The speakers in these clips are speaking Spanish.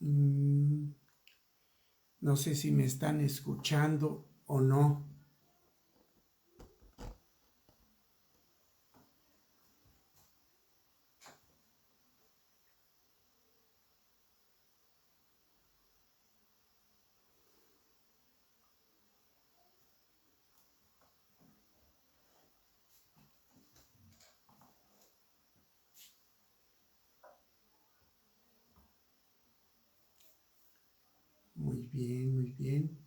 Mm, no sé si me están escuchando o no. Muy bien, muy bien.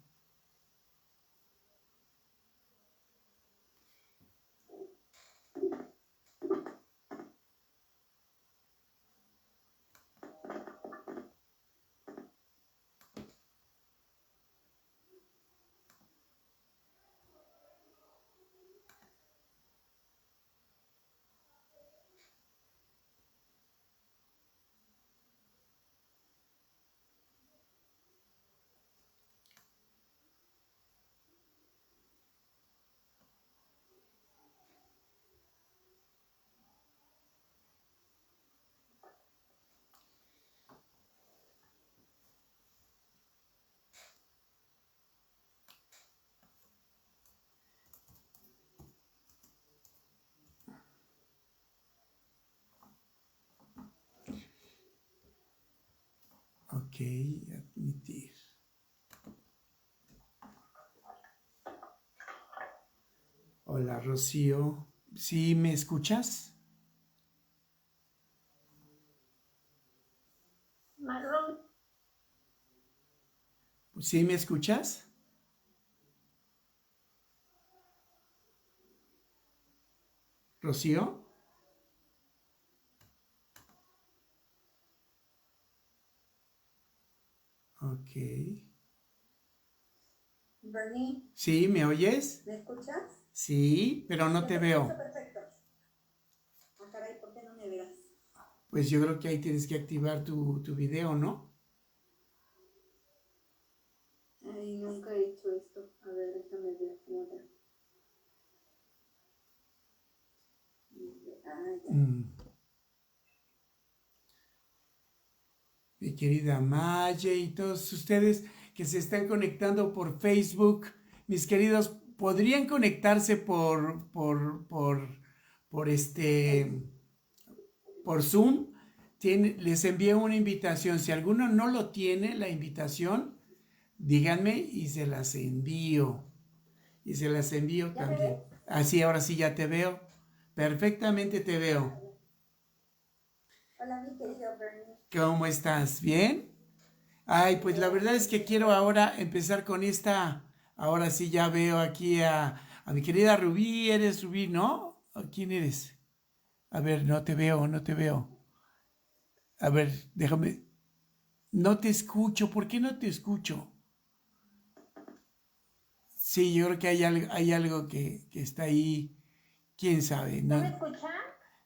Ok, admitir. Hola, Rocío. ¿Sí me escuchas? Marrón. ¿Sí me escuchas? Rocío. Ok. Bernie, ¿Sí me oyes? ¿me escuchas? Sí, pero no Yo te te escucho veo. perfecto. Ah, caray, ¿por qué no me verás? Pues yo creo que ahí tienes que activar tu video, ¿no? Ay, nunca he hecho esto. A ver, déjame ver cómo era. Ah, ya. Mm. Mi querida Maye y todos ustedes que se están conectando por Facebook, mis queridos, podrían conectarse por por Zoom. Les envío una invitación. Si alguno no lo tiene, la invitación, díganme y se las envío. Y se las envío ¿Ya me también. ves? Así, ahora sí ya te veo. Perfectamente te A veo. ver. Hola, mi querido Bernie. ¿Cómo estás? ¿Bien? Ay, pues la Bien, verdad es muy que bien. quiero ahora empezar con esta. Ahora sí ya veo aquí a mi querida Rubí. ¿Eres Rubí, no? ¿O quién eres? A ver, no te veo, no te veo. A ver, déjame. No te escucho. ¿Por qué no te escucho? Sí, yo creo que hay algo que está ahí. ¿Quién sabe? ¿No No. me escucha?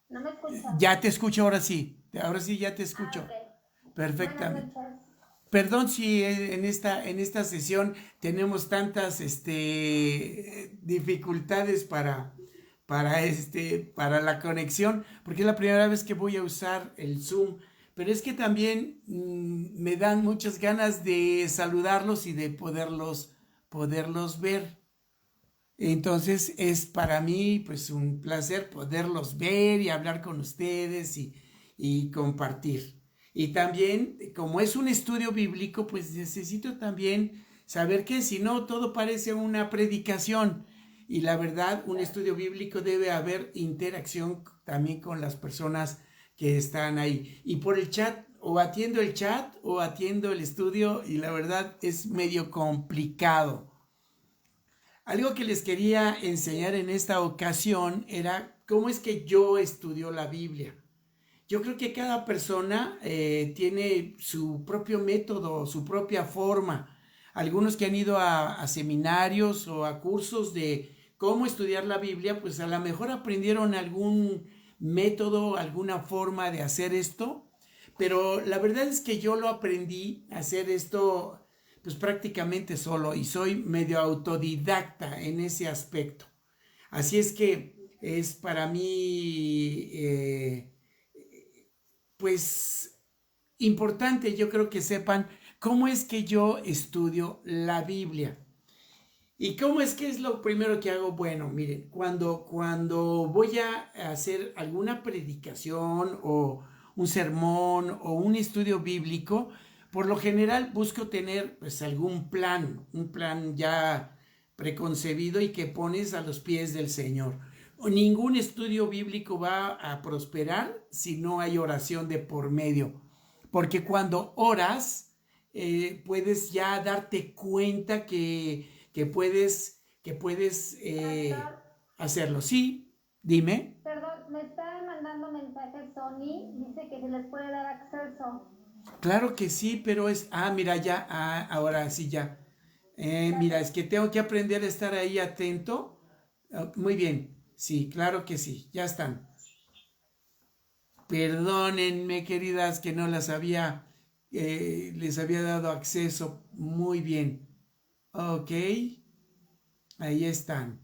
¿No me escucha? Ya te escucho ahora sí. Ahora sí ya te Ah, escucho. ok. Buenas Perfectamente. noches. Perdón si en esta sesión tenemos tantas dificultades para la conexión, porque es la primera vez que voy a usar el Zoom. Pero es que también me dan muchas ganas de saludarlos y de poderlos ver. Entonces es para mí pues un placer poderlos ver y hablar con ustedes y compartir. Y también, como es un estudio bíblico, pues necesito también saber que si no, todo parece una predicación. Y la verdad, un Claro. estudio bíblico debe haber interacción también con las personas que están ahí. Y por el chat, o atiendo el chat o atiendo el estudio, y la verdad es medio complicado. Algo que les quería enseñar en esta ocasión era cómo es que yo estudio la Biblia. Yo creo que cada persona tiene su propio método, su propia forma. Algunos que han ido a seminarios o a cursos de cómo estudiar la Biblia, pues a lo mejor aprendieron algún método, alguna forma de hacer esto, pero la verdad es que yo lo aprendí a hacer esto pues prácticamente solo y soy medio autodidacta en ese aspecto. Así es que es para mí pues importante, yo creo que sepan cómo es que yo estudio la Biblia. ¿Y cómo es que es lo primero que hago? Bueno, miren, cuando voy a hacer alguna predicación o un sermón o un estudio bíblico, por lo general busco tener pues algún plan, un plan ya preconcebido y que pones a los pies del Señor. Ningún estudio bíblico va a prosperar si no hay oración de por medio, porque cuando oras puedes ya darte cuenta que puedes hacerlo. Sí, dime. Perdón, me está mandando mensaje Sony, dice que se les puede dar acceso. Claro que sí, pero es... Ah, mira, ya, ahora sí, ya. Mira, es que tengo que aprender a estar ahí atento. Muy bien, sí, claro que sí, ya están. Perdónenme, queridas, que no les había dado acceso. Muy bien. Ok, ahí están.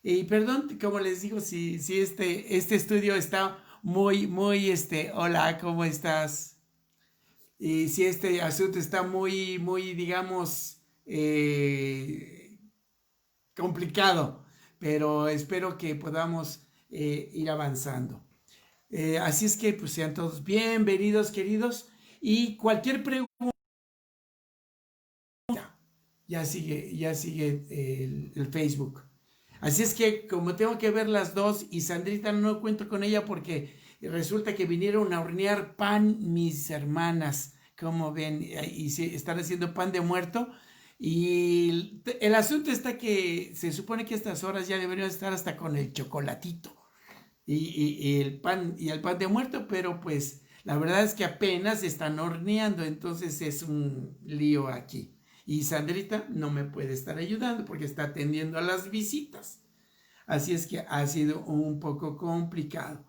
Y perdón, como les digo, si este estudio está hola, ¿cómo estás? Y si este asunto está muy, digamos, complicado, pero espero que podamos ir avanzando. Así es que, pues, sean todos bienvenidos, queridos, y cualquier pregunta, ya sigue el Facebook. Así es que como tengo que ver las dos y Sandrita no cuento con ella porque resulta que vinieron a hornear pan mis hermanas, como ven, y están haciendo pan de muerto. Y el asunto está que se supone que a estas horas ya deberían estar hasta con el chocolatito y el pan de muerto, pero pues la verdad es que apenas están horneando, entonces es un lío aquí. Y Sandrita no me puede estar ayudando porque está atendiendo a las visitas. Así es que ha sido un poco complicado.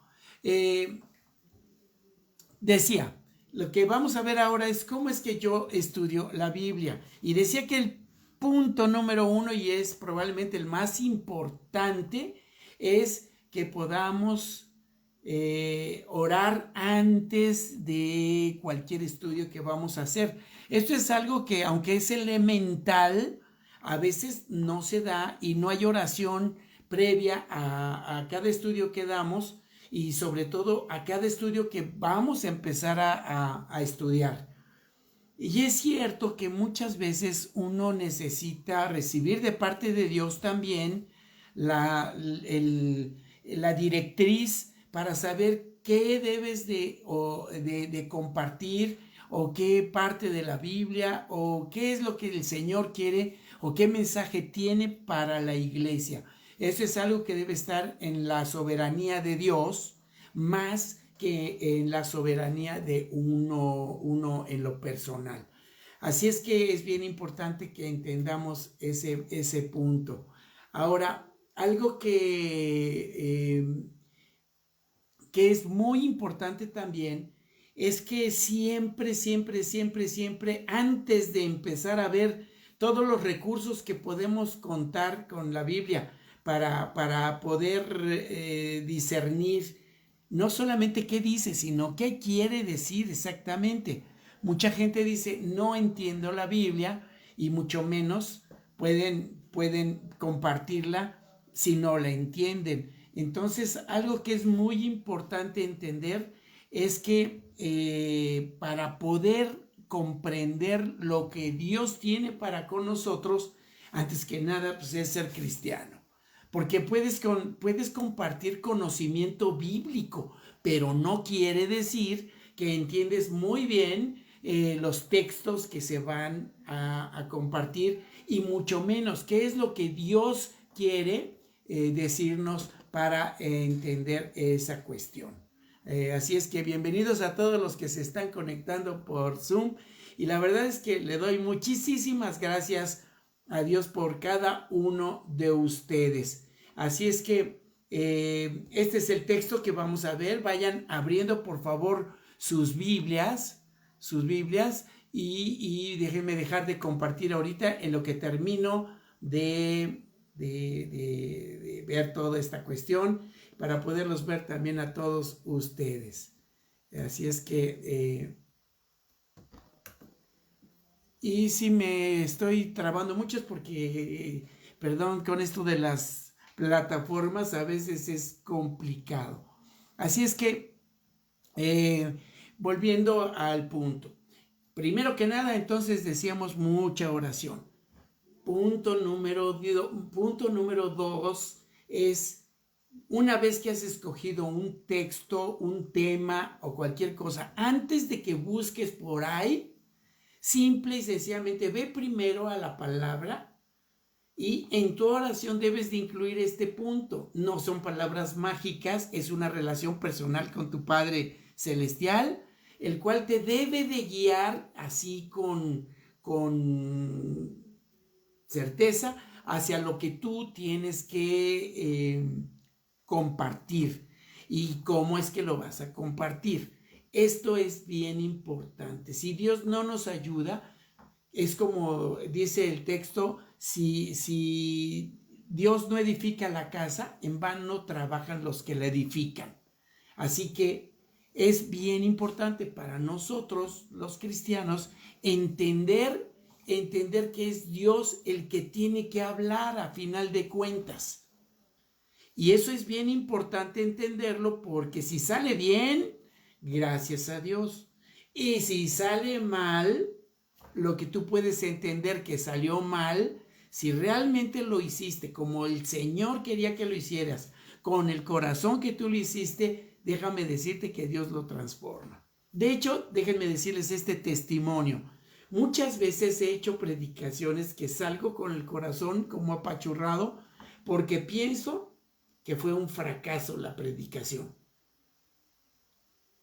Decía, lo que vamos a ver ahora es cómo es que yo estudio la Biblia. Y decía que el punto número uno, y es probablemente el más importante, es que podamos orar antes de cualquier estudio que vamos a hacer. Esto es algo que, aunque es elemental, a veces no se da y no hay oración previa a cada estudio que damos y sobre todo a cada estudio que vamos a empezar a estudiar. Y es cierto que muchas veces uno necesita recibir de parte de Dios también la directriz para saber qué debes de compartir o qué parte de la Biblia o qué es lo que el Señor quiere o qué mensaje tiene para la iglesia. Eso es algo que debe estar en la soberanía de Dios más que en la soberanía de uno en lo personal. Así es que es bien importante que entendamos ese punto. Ahora, algo que es muy importante también es que siempre, antes de empezar a ver todos los recursos que podemos contar con la Biblia para poder discernir no solamente qué dice, sino qué quiere decir exactamente. Mucha gente dice, no entiendo la Biblia y mucho menos pueden compartirla si no la entienden. Entonces, algo que es muy importante entender es que para poder comprender lo que Dios tiene para con nosotros, antes que nada, pues es ser cristiano. Porque puedes compartir conocimiento bíblico, pero no quiere decir que entiendes muy bien los textos que se van a compartir y mucho menos qué es lo que Dios quiere decirnos para entender esa cuestión. Así es que bienvenidos a todos los que se están conectando por Zoom y la verdad es que le doy muchísimas gracias a Dios por cada uno de ustedes. Así es que este es el texto que vamos a ver. Vayan abriendo por favor sus Biblias y déjenme dejar de compartir ahorita en lo que termino de ver toda esta cuestión para poderlos ver también a todos ustedes. Así es que Y si me estoy trabando mucho es porque, perdón, con esto de las plataformas a veces es complicado. Así es que, eh, volviendo al punto. Primero que nada, entonces decíamos mucha oración. Punto número 2 es, una vez que has escogido un texto, un tema o cualquier cosa, antes de que busques por ahí, simple y sencillamente ve primero a la palabra y en tu oración debes de incluir este punto. No son palabras mágicas, es una relación personal con tu Padre Celestial, el cual te debe de guiar así con certeza hacia lo que tú tienes que compartir y cómo es que lo vas a compartir. Esto es bien importante. Si Dios no nos ayuda, es como dice el texto, si Dios no edifica la casa, en vano trabajan los que la edifican. Así que es bien importante para nosotros, los cristianos, entender que es Dios el que tiene que hablar a final de cuentas. Y eso es bien importante entenderlo, porque si sale bien, gracias a Dios. Y si sale mal, lo que tú puedes entender que salió mal, si realmente lo hiciste como el Señor quería que lo hicieras, con el corazón que tú lo hiciste, déjame decirte que Dios lo transforma. De hecho, déjenme decirles este testimonio. Muchas veces he hecho predicaciones que salgo con el corazón como apachurrado porque pienso que fue un fracaso la predicación.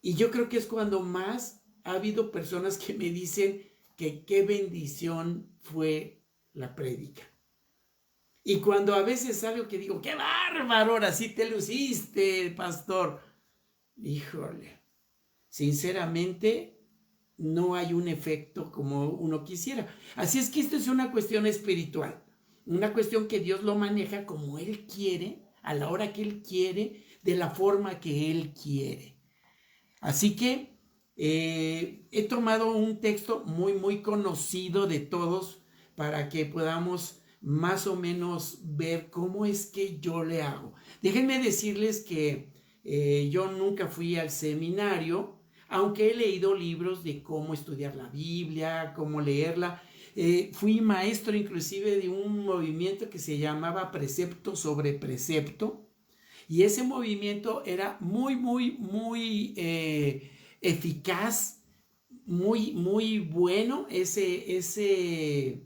Y yo creo que es cuando más ha habido personas que me dicen que qué bendición fue la prédica. Y cuando a veces algo que digo, qué bárbaro, ahora sí te luciste, pastor. Híjole, sinceramente no hay un efecto como uno quisiera. Así es que esto es una cuestión espiritual, una cuestión que Dios lo maneja como Él quiere, a la hora que Él quiere, de la forma que Él quiere. Así que he tomado un texto muy conocido de todos para que podamos más o menos ver cómo es que yo le hago. Déjenme decirles que yo nunca fui al seminario, aunque he leído libros de cómo estudiar la Biblia, cómo leerla. Fui maestro inclusive de un movimiento que se llamaba Precepto sobre Precepto. Y ese movimiento era muy eficaz, muy bueno, ese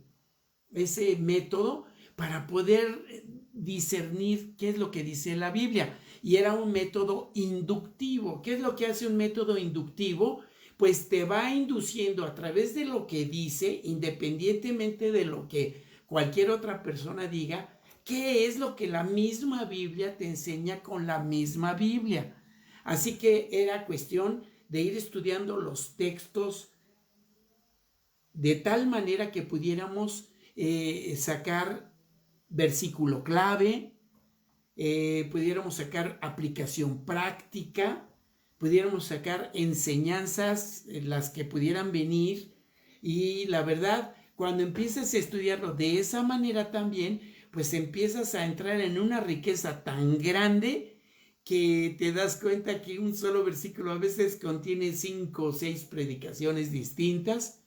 método para poder discernir qué es lo que dice la Biblia. Y era un método inductivo. ¿Qué es lo que hace un método inductivo? Pues te va induciendo a través de lo que dice, independientemente de lo que cualquier otra persona diga, qué es lo que la misma Biblia te enseña con la misma Biblia. Así que era cuestión de ir estudiando los textos de tal manera que pudiéramos sacar versículo clave, pudiéramos sacar aplicación práctica, pudiéramos sacar enseñanzas, las que pudieran venir. Y la verdad, cuando empiezas a estudiarlo de esa manera también, pues empiezas a entrar en una riqueza tan grande que te das cuenta que un solo versículo a veces contiene 5 o 6 predicaciones distintas,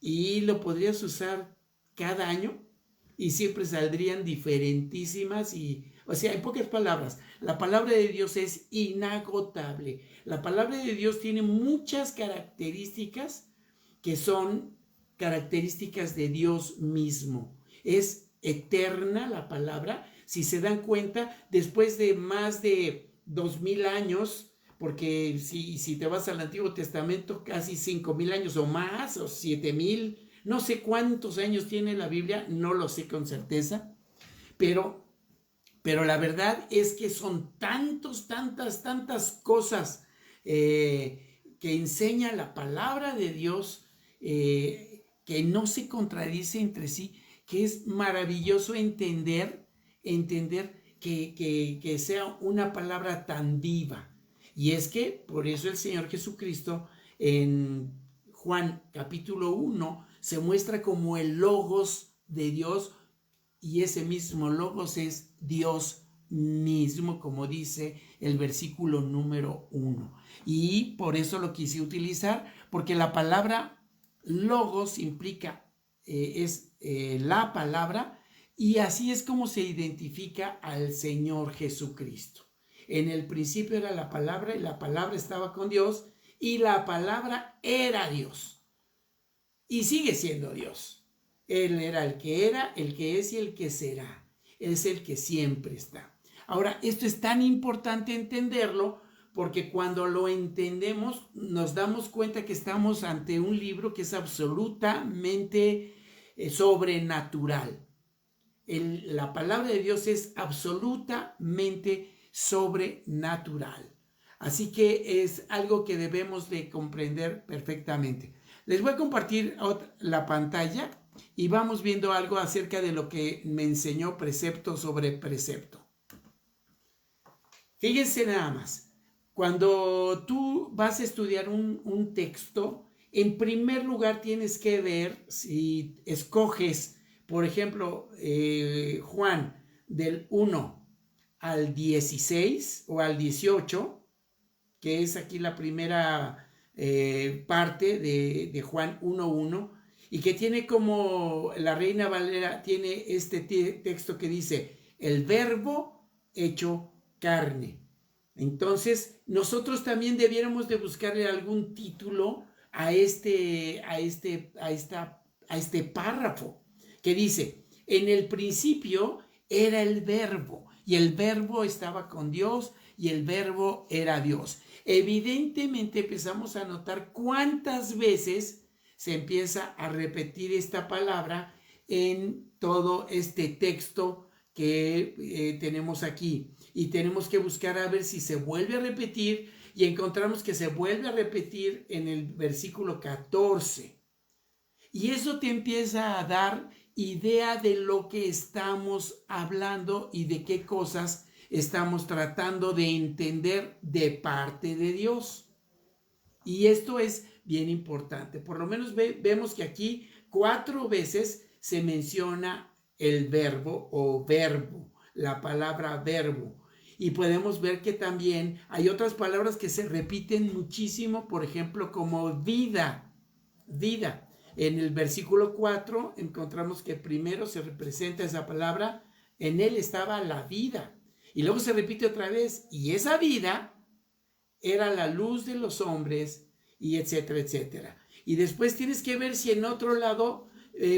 y lo podrías usar cada año y siempre saldrían diferentísimas. Y, o sea, en pocas palabras, la palabra de Dios es inagotable. La palabra de Dios tiene muchas características que son características de Dios mismo. Es eterna la palabra. Si se dan cuenta, después de más de 2000 años, porque si te vas al Antiguo Testamento, casi 5000 años o más, o 7000, no sé cuántos años tiene la Biblia, no lo sé con certeza, pero la verdad es que son tantas cosas que enseña la palabra de Dios, que no se contradice entre sí, que es maravilloso entender que sea una palabra tan viva. Y es que por eso el Señor Jesucristo en Juan capítulo 1 se muestra como el logos de Dios, y ese mismo logos es Dios mismo, como dice el versículo número 1. Y por eso lo quise utilizar, porque la palabra logos implica, la palabra, y así es como se identifica al Señor Jesucristo. En el principio era la palabra, y la palabra estaba con Dios, y la palabra era Dios. Y sigue siendo Dios. Él era el que es y el que será. Es el que siempre está. Ahora, esto es tan importante entenderlo, porque cuando lo entendemos nos damos cuenta que estamos ante un libro que es absolutamente sobrenatural. La palabra de Dios es absolutamente sobrenatural. Así que es algo que debemos de comprender perfectamente. Les voy a compartir la pantalla y vamos viendo algo acerca de lo que me enseñó precepto sobre precepto. Fíjense nada más. Cuando tú vas a estudiar un texto, en primer lugar tienes que ver si escoges, por ejemplo, Juan del 1 al 16 o al 18, que es aquí la primera parte de Juan 1:1, y que tiene como la Reina Valera, tiene este texto que dice, el verbo hecho carne. Entonces, nosotros también debiéramos de buscarle algún título a este párrafo que dice, en el principio era el verbo, y el verbo estaba con Dios, y el verbo era Dios. Evidentemente empezamos a notar cuántas veces se empieza a repetir esta palabra en todo este texto que tenemos aquí, y tenemos que buscar a ver si se vuelve a repetir, y encontramos que se vuelve a repetir en el versículo 14, y eso te empieza a dar idea de lo que estamos hablando y de qué cosas estamos tratando de entender de parte de Dios. Y esto es bien importante. Por lo menos vemos que aquí 4 veces se menciona el verbo o verbo, la palabra verbo. Y podemos ver que también hay otras palabras que se repiten muchísimo, por ejemplo, como vida, vida. En el versículo 4 encontramos que primero se representa esa palabra, en él estaba la vida. Y luego se repite otra vez, y esa vida era la luz de los hombres, y etcétera, etcétera. Y después tienes que ver si en otro lado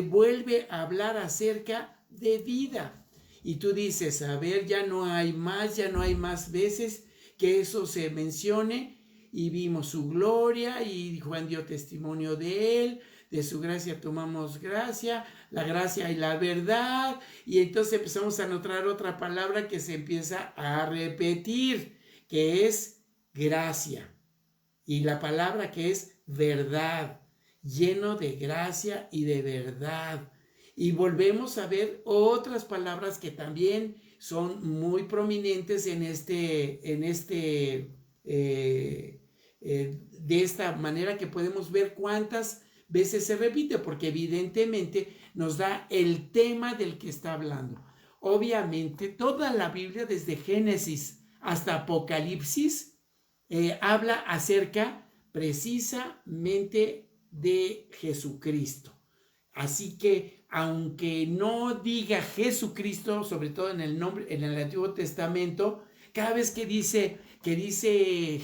vuelve a hablar acerca de vida. Y tú dices, a ver, ya no hay más veces que eso se mencione, y vimos su gloria, y Juan dio testimonio de él, de su gracia tomamos gracia, la gracia y la verdad, y entonces empezamos a notar otra palabra que se empieza a repetir, que es gracia, y la palabra que es verdad, lleno de gracia y de verdad. Y volvemos a ver otras palabras que también son muy prominentes de esta manera, que podemos ver cuántas veces se repite, porque evidentemente nos da el tema del que está hablando. Obviamente toda la Biblia, desde Génesis hasta Apocalipsis, habla acerca precisamente de Jesucristo. Así que aunque no diga Jesucristo, sobre todo en el Antiguo Testamento, cada vez que dice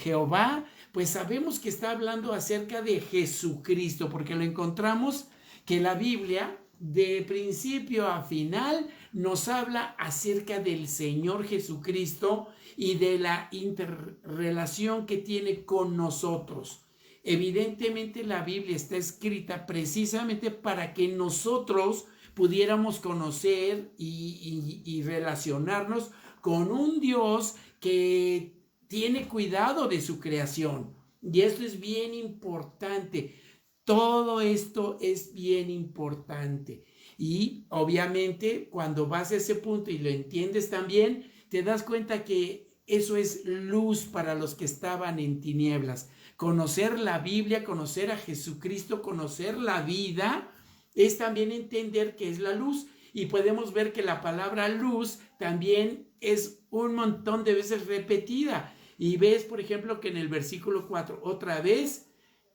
Jehová, pues sabemos que está hablando acerca de Jesucristo, porque lo encontramos que la Biblia de principio a final nos habla acerca del Señor Jesucristo y de la interrelación que tiene con nosotros. Evidentemente la Biblia está escrita precisamente para que nosotros pudiéramos conocer y relacionarnos con un Dios que tiene cuidado de su creación. Y esto es bien importante. Todo esto es bien importante. Y obviamente cuando vas a ese punto y lo entiendes también, te das cuenta que eso es luz para los que estaban en tinieblas. Conocer la Biblia, conocer a Jesucristo, conocer la vida, es también entender qué es la luz. Y podemos ver que la palabra luz también es un montón de veces repetida. Y ves, por ejemplo, que en el versículo 4, otra vez,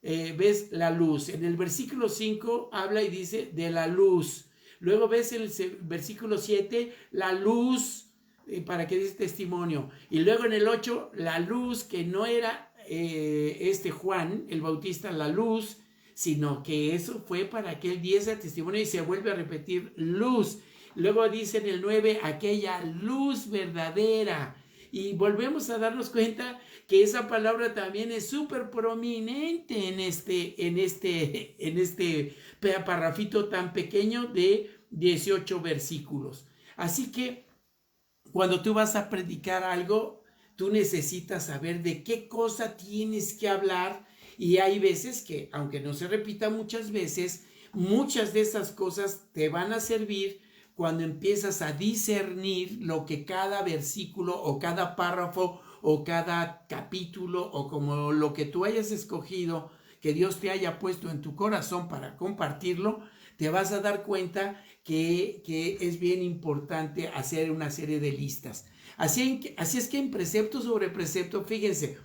ves la luz. En el versículo 5 habla y dice de la luz. Luego ves en el versículo 7 la luz, para que dice testimonio. Y luego en el 8 la luz, que no era Juan el Bautista la luz, sino que eso fue para que él diese testimonio, y se vuelve a repetir luz. Luego dice en el 9 aquella luz verdadera. Y volvemos a darnos cuenta que esa palabra también es súper prominente en este parrafito tan pequeño de 18 versículos. Así que cuando tú vas a predicar algo, tú necesitas saber de qué cosa tienes que hablar. Y hay veces que, aunque no se repita muchas veces, muchas de esas cosas te van a servir cuando empiezas a discernir lo que cada versículo o cada párrafo o cada capítulo o como lo que tú hayas escogido, que Dios te haya puesto en tu corazón para compartirlo, te vas a dar cuenta que es bien importante hacer una serie de listas. Así es que en precepto sobre precepto, fíjense,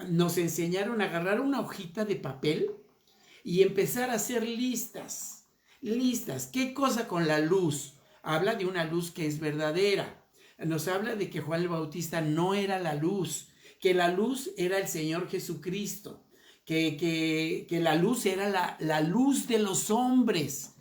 nos enseñaron a agarrar una hojita de papel y empezar a hacer listas. Listas. ¿Qué cosa con la luz? Habla de una luz que es verdadera. Nos habla de que Juan el Bautista no era la luz, que la luz era el Señor Jesucristo, que la luz era la luz de los hombres,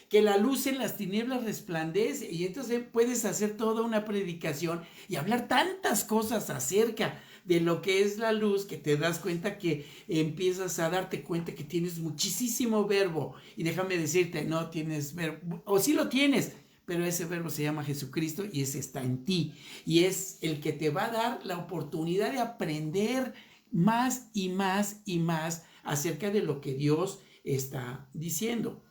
que la luz en las tinieblas resplandece. Y entonces puedes hacer toda una predicación y hablar tantas cosas acerca de lo que es la luz, que te das cuenta que empiezas a darte cuenta que tienes muchísimo verbo. Y déjame decirte, no tienes verbo, o sí lo tienes, pero ese verbo se llama Jesucristo y ese está en ti. Y es el que te va a dar la oportunidad de aprender más y más y más acerca de lo que Dios está diciendo.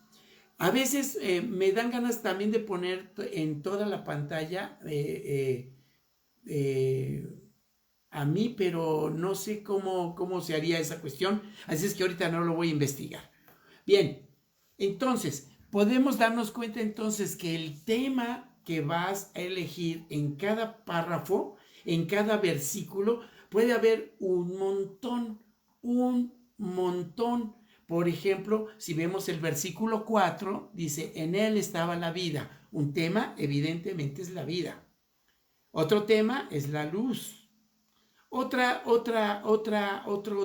A veces me dan ganas también de poner en toda la pantalla a mí, pero no sé cómo se haría esa cuestión, así es que ahorita no lo voy a investigar. Bien, entonces, podemos darnos cuenta entonces que el tema que vas a elegir en cada párrafo, en cada versículo, puede haber un montón. Por ejemplo, si vemos el versículo 4, dice, en él estaba la vida. Un tema, evidentemente, es la vida. Otro tema es la luz. Otro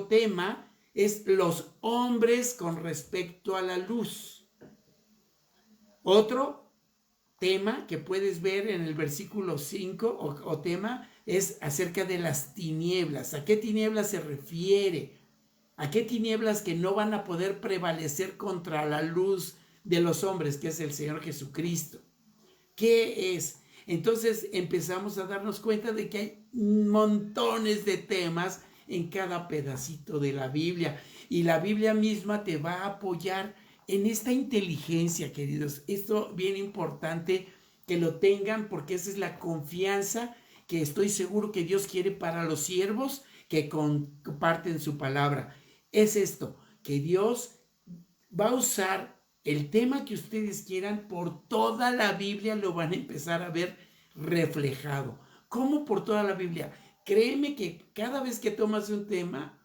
tema es los hombres con respecto a la luz. Otro tema que puedes ver en el versículo 5 o tema es acerca de las tinieblas. ¿A qué tinieblas se refiere? ¿A qué tinieblas que no van a poder prevalecer contra la luz de los hombres, que es el Señor Jesucristo? ¿Qué es? Entonces empezamos a darnos cuenta de que hay montones de temas en cada pedacito de la Biblia. Y la Biblia misma te va a apoyar en esta inteligencia, queridos. Esto es bien importante que lo tengan, porque esa es la confianza que estoy seguro que Dios quiere para los siervos que comparten su palabra. Es esto, que Dios va a usar el tema que ustedes quieran, por toda la Biblia lo van a empezar a ver reflejado. ¿Cómo por toda la Biblia? Créeme que cada vez que tomas un tema,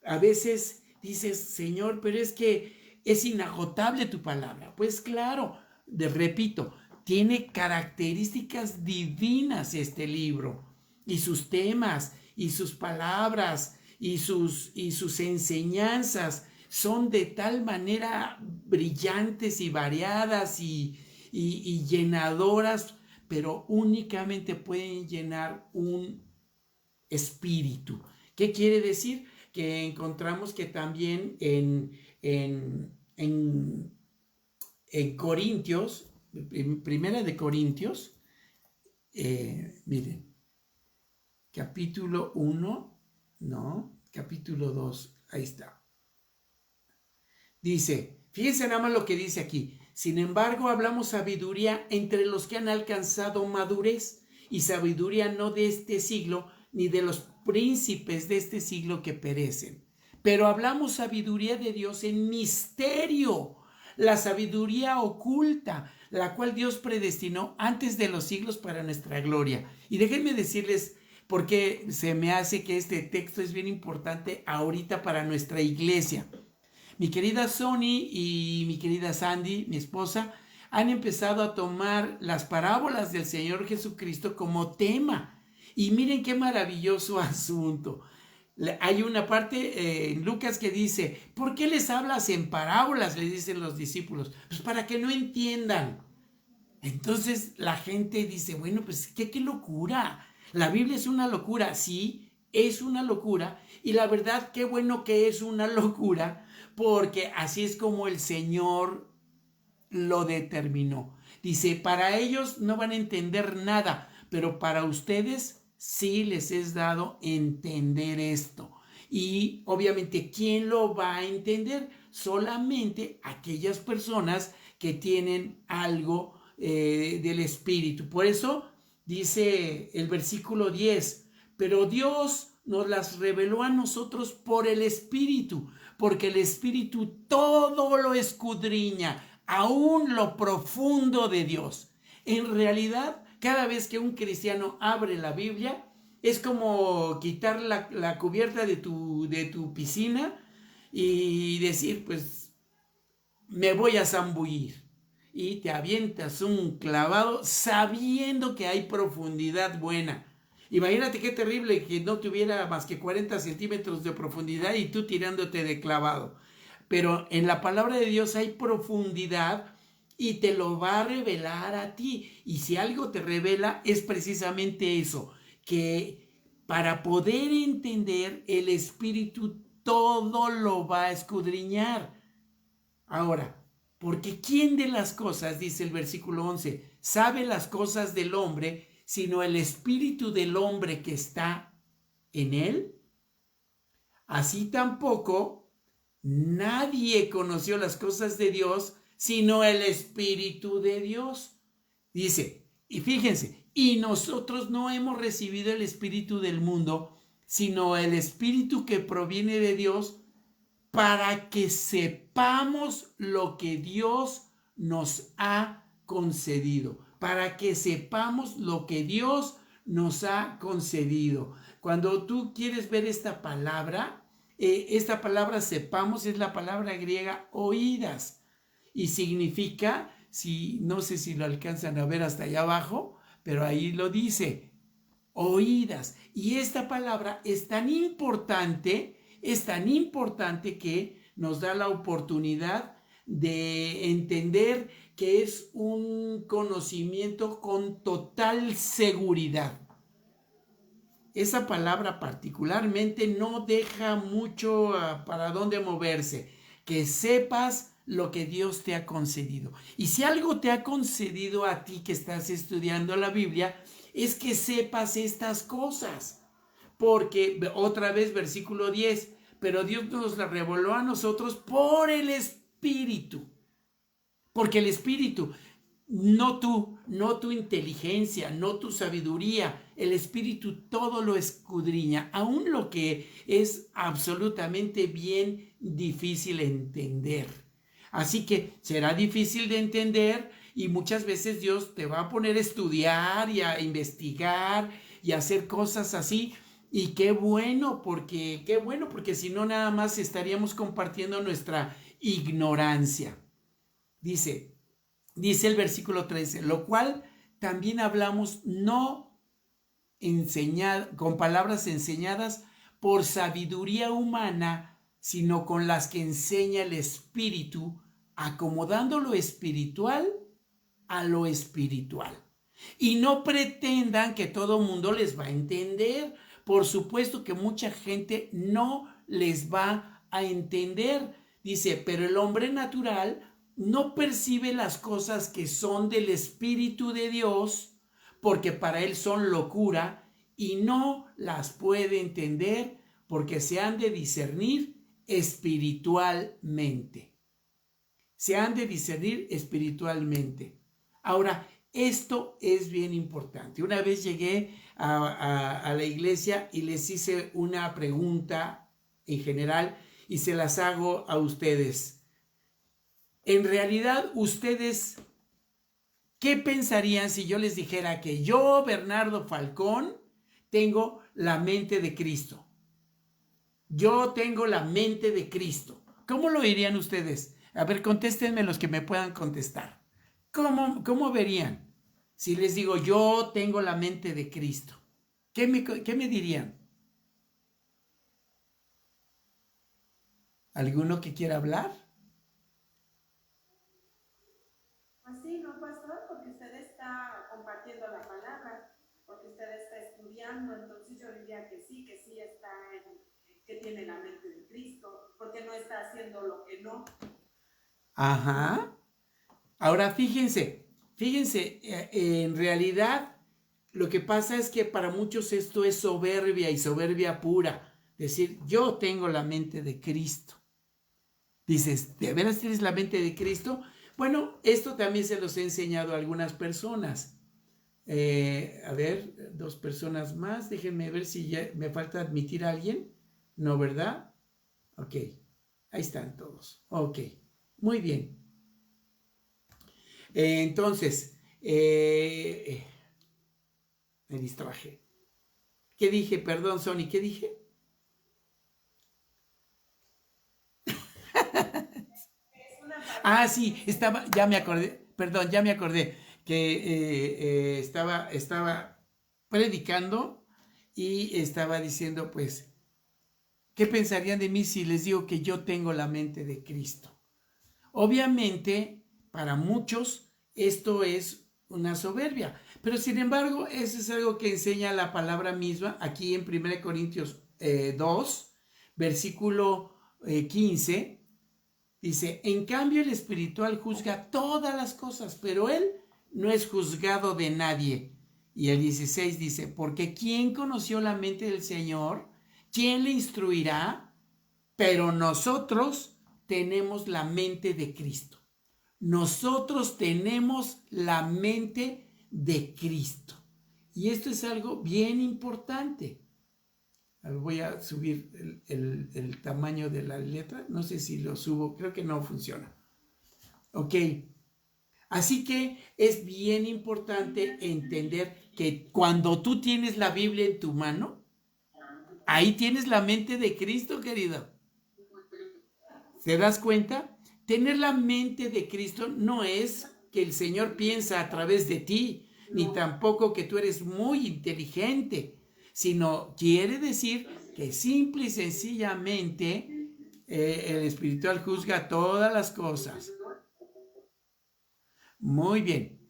a veces dices, Señor, pero es que es inagotable tu palabra. Pues claro, repito, tiene características divinas este libro, y sus temas, y sus palabras, y sus enseñanzas son de tal manera brillantes y variadas y llenadoras, pero únicamente pueden llenar un espíritu. ¿Qué quiere decir? Que encontramos que también en Corintios, en Primera de Corintios, miren, capítulo 1, no, capítulo 2, ahí está. Dice, fíjense nada más lo que dice aquí. Sin embargo, hablamos sabiduría entre los que han alcanzado madurez, y sabiduría no de este siglo, ni de los príncipes de este siglo que perecen. Pero hablamos sabiduría de Dios en misterio, la sabiduría oculta, la cual Dios predestinó antes de los siglos para nuestra gloria. Y déjenme decirles por qué se me hace que este texto es bien importante ahorita para nuestra iglesia. Mi querida Sony y mi querida Sandy, mi esposa, han empezado a tomar las parábolas del Señor Jesucristo como tema. Y miren qué maravilloso asunto. Hay una parte en Lucas que dice, ¿por qué les hablas en parábolas? Le dicen los discípulos. Pues para que no entiendan. Entonces la gente dice, bueno, pues qué locura. La Biblia es una locura. Sí, es una locura. Y la verdad, qué bueno que es una locura, porque así es como el Señor lo determinó. Dice, para ellos no van a entender nada, pero para ustedes sí les es dado entender esto. Y obviamente, ¿quién lo va a entender? Solamente aquellas personas que tienen algo del Espíritu. Por eso dice el versículo 10, pero Dios nos las reveló a nosotros por el Espíritu, porque el Espíritu todo lo escudriña, aún lo profundo de Dios. En realidad, cada vez que un cristiano abre la Biblia, es como quitar la cubierta de tu piscina y decir, pues, me voy a zambullir. Y te avientas un clavado sabiendo que hay profundidad buena. Imagínate qué terrible que no tuviera más que 40 centímetros de profundidad y tú tirándote de clavado. Pero en la palabra de Dios hay profundidad y te lo va a revelar a ti. Y si algo te revela es precisamente eso, que para poder entender el Espíritu todo lo va a escudriñar. Ahora, porque ¿quién de las cosas, dice el versículo 11, sabe las cosas del hombre, sino el Espíritu del hombre que está en él? Así tampoco nadie conoció las cosas de Dios, sino el Espíritu de Dios. Dice, y fíjense, y nosotros no hemos recibido el Espíritu del mundo, sino el Espíritu que proviene de Dios, para que sepamos lo que Dios nos ha concedido. Para que sepamos lo que Dios nos ha concedido. Cuando tú quieres ver esta palabra sepamos es la palabra griega oídas. Y significa, no sé si lo alcanzan a ver hasta allá abajo, pero ahí lo dice, oídas. Y esta palabra es tan importante que nos da la oportunidad de entender que es un conocimiento con total seguridad. Esa palabra particularmente no deja mucho para dónde moverse. Que sepas lo que Dios te ha concedido. Y si algo te ha concedido a ti que estás estudiando la Biblia, es que sepas estas cosas. Porque, otra vez, versículo 10, pero Dios nos la reveló a nosotros por el Espíritu. Porque el Espíritu, no tu inteligencia, no tu sabiduría, el Espíritu todo lo escudriña, aún lo que es absolutamente bien difícil entender. Así que será difícil de entender y muchas veces Dios te va a poner a estudiar y a investigar y a hacer cosas así. Y qué bueno, porque si no nada más estaríamos compartiendo nuestra ignorancia. Dice el versículo 13, lo cual también hablamos no con palabras enseñadas por sabiduría humana, sino con las que enseña el Espíritu, acomodando lo espiritual a lo espiritual. Y no pretendan que todo mundo les va a entender. Por supuesto que mucha gente no les va a entender. Dice, pero el hombre natural no percibe las cosas que son del Espíritu de Dios, porque para él son locura y no las puede entender porque se han de discernir espiritualmente. Se han de discernir espiritualmente. Ahora, esto es bien importante. Una vez llegué a la iglesia y les hice una pregunta en general y se las hago a ustedes. en realidad ustedes, ¿qué pensarían si yo les dijera que yo, Bernardo Falcón, tengo la mente de Cristo? Yo tengo la mente de Cristo. ¿Cómo lo dirían ustedes? A ver, contéstenme los que me puedan contestar. ¿Cómo verían si les digo yo tengo la mente de Cristo? ¿Qué me dirían? ¿Alguno que quiera hablar? Pues sí, ¿no, pastor? Porque usted está compartiendo la palabra, porque usted está estudiando, entonces yo diría que sí está que tiene la mente de Cristo, porque no está haciendo lo que no. Ajá. Ahora fíjense, en realidad lo que pasa es que para muchos esto es soberbia y soberbia pura. Decir, yo tengo la mente de Cristo. Dices, ¿de veras tienes la mente de Cristo? Bueno, esto también se los he enseñado a algunas personas. A ver, 2 personas más. Déjenme ver si ya me falta admitir a alguien. No, ¿verdad? Ok, ahí están todos. Ok, muy bien. Entonces, me distraje. ¿Qué dije? Perdón, Sony, ¿qué dije? Sí, ya me acordé, perdón, ya me acordé que estaba predicando y estaba diciendo, pues, ¿qué pensarían de mí si les digo que yo tengo la mente de Cristo? Obviamente, para muchos esto es una soberbia, pero sin embargo, eso es algo que enseña la palabra misma aquí en 1 Corintios 2, versículo 15. Dice, en cambio el espiritual juzga todas las cosas, pero él no es juzgado de nadie. Y el 16 dice, porque ¿quién conoció la mente del Señor? ¿Quién le instruirá? Pero nosotros tenemos la mente de Cristo. Nosotros tenemos la mente de Cristo. Y esto es algo bien importante. Voy a subir el tamaño de la letra. No sé si lo subo. Creo que no funciona. Ok. Así que es bien importante entender que cuando tú tienes la Biblia en tu mano, ahí tienes la mente de Cristo, querido. ¿Te das cuenta? Tener la mente de Cristo no es que el Señor piensa a través de ti, ni tampoco que tú eres muy inteligente, sino quiere decir que simple y sencillamente el espiritual juzga todas las cosas. Muy bien.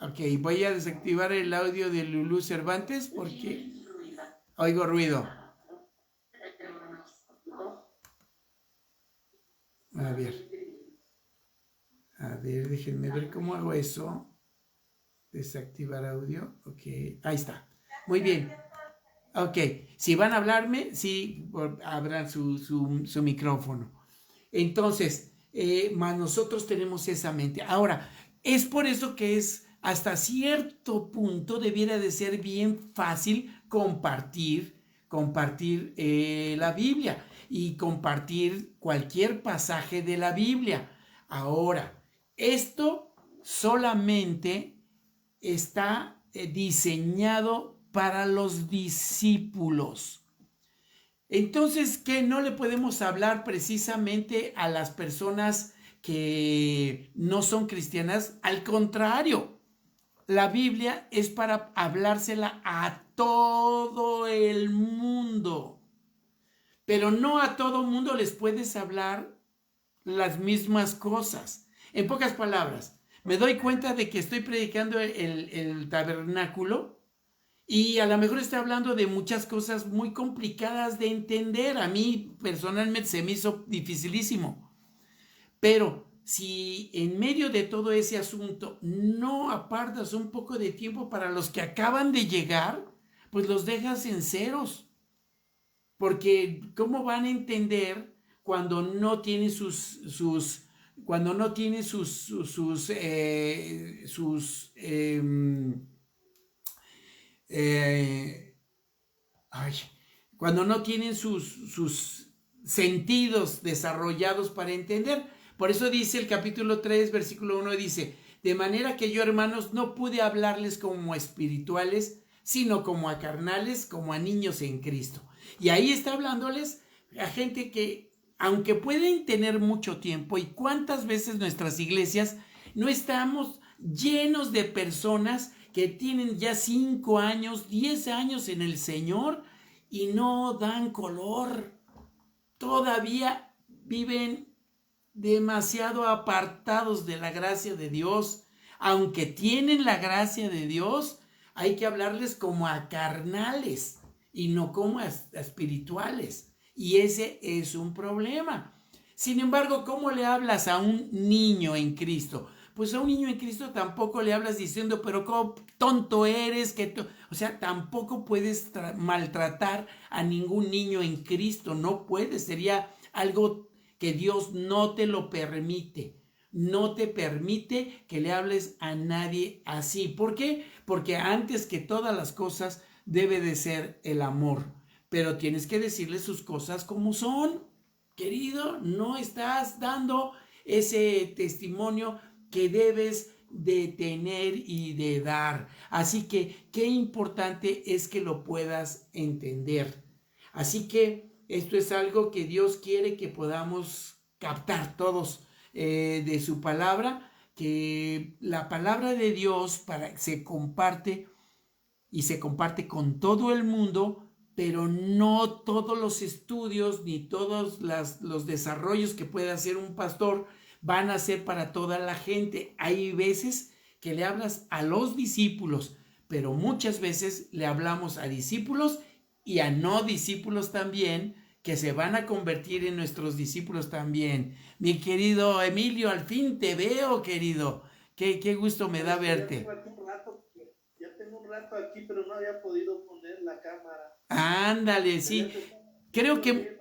Ok, voy a desactivar el audio de Lulú Cervantes porque oigo ruido. A ver, déjenme ver cómo hago eso. Desactivar audio. Ok, ahí está. Muy bien. Ok, si van a hablarme, sí, abran su micrófono. Entonces, más nosotros tenemos esa mente. Ahora, es por eso que es hasta cierto punto debiera de ser bien fácil compartir la Biblia y compartir cualquier pasaje de la Biblia. Ahora, esto solamente está diseñado para los discípulos. Entonces, ¿qué no le podemos hablar precisamente a las personas que no son cristianas? Al contrario, la Biblia es para hablársela a todo el mundo. Pero no a todo mundo les puedes hablar las mismas cosas. En pocas palabras, me doy cuenta de que estoy predicando el tabernáculo y a lo mejor estoy hablando de muchas cosas muy complicadas de entender. A mí personalmente se me hizo dificilísimo. Pero si en medio de todo ese asunto no apartas un poco de tiempo para los que acaban de llegar, pues los dejas en ceros. Porque ¿cómo van a entender cuando no tienen cuando no tienen sentidos desarrollados para entender. Por eso dice el capítulo 3, versículo 1, dice, de manera que yo, hermanos, no pude hablarles como espirituales, sino como a carnales, como a niños en Cristo. Y ahí está hablándoles a gente que, aunque pueden tener mucho tiempo, y cuántas veces nuestras iglesias no estamos llenos de personas que tienen ya 5 años, 10 años en el Señor y no dan color. Todavía viven demasiado apartados de la gracia de Dios. Aunque tienen la gracia de Dios, hay que hablarles como a carnales y no como a espirituales. Y ese es un problema. Sin embargo, ¿cómo le hablas a un niño en Cristo? Pues a un niño en Cristo tampoco le hablas diciendo, pero cómo tonto eres, o sea, tampoco puedes maltratar a ningún niño en Cristo, no puedes, sería algo que Dios no te lo permite, no te permite que le hables a nadie así. ¿Por qué? Porque antes que todas las cosas debe de ser el amor, pero tienes que decirle sus cosas como son. Querido, no estás dando ese testimonio que debes de tener y de dar. Así que qué importante es que lo puedas entender. Así que esto es algo que Dios quiere que podamos captar todos de su palabra, que la palabra de Dios se comparte y se comparte con todo el mundo, pero no todos los estudios ni todos los desarrollos que pueda hacer un pastor van a ser para toda la gente. Hay veces que le hablas a los discípulos, pero muchas veces le hablamos a discípulos y a no discípulos también, que se van a convertir en nuestros discípulos también. Mi querido Emilio, al fin te veo, querido. Qué gusto me da verte. Ya tengo un rato aquí, pero no había podido poner la cámara. Ándale, sí. Creo que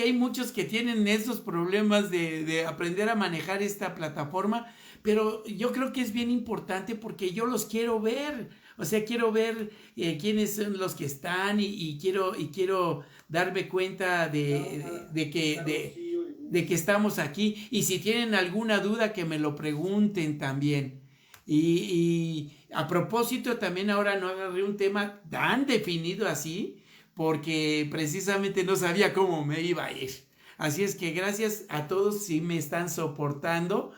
hay muchos que tienen esos problemas de aprender a manejar esta plataforma, pero yo creo que es bien importante porque yo los quiero ver. O sea, quiero ver quiénes son los que están y quiero darme cuenta de que estamos aquí. Y si tienen alguna duda, que me lo pregunten también. Y a propósito, también ahora no agarré un tema tan definido así, porque precisamente no sabía cómo me iba a ir. Así es que gracias a todos si me están soportando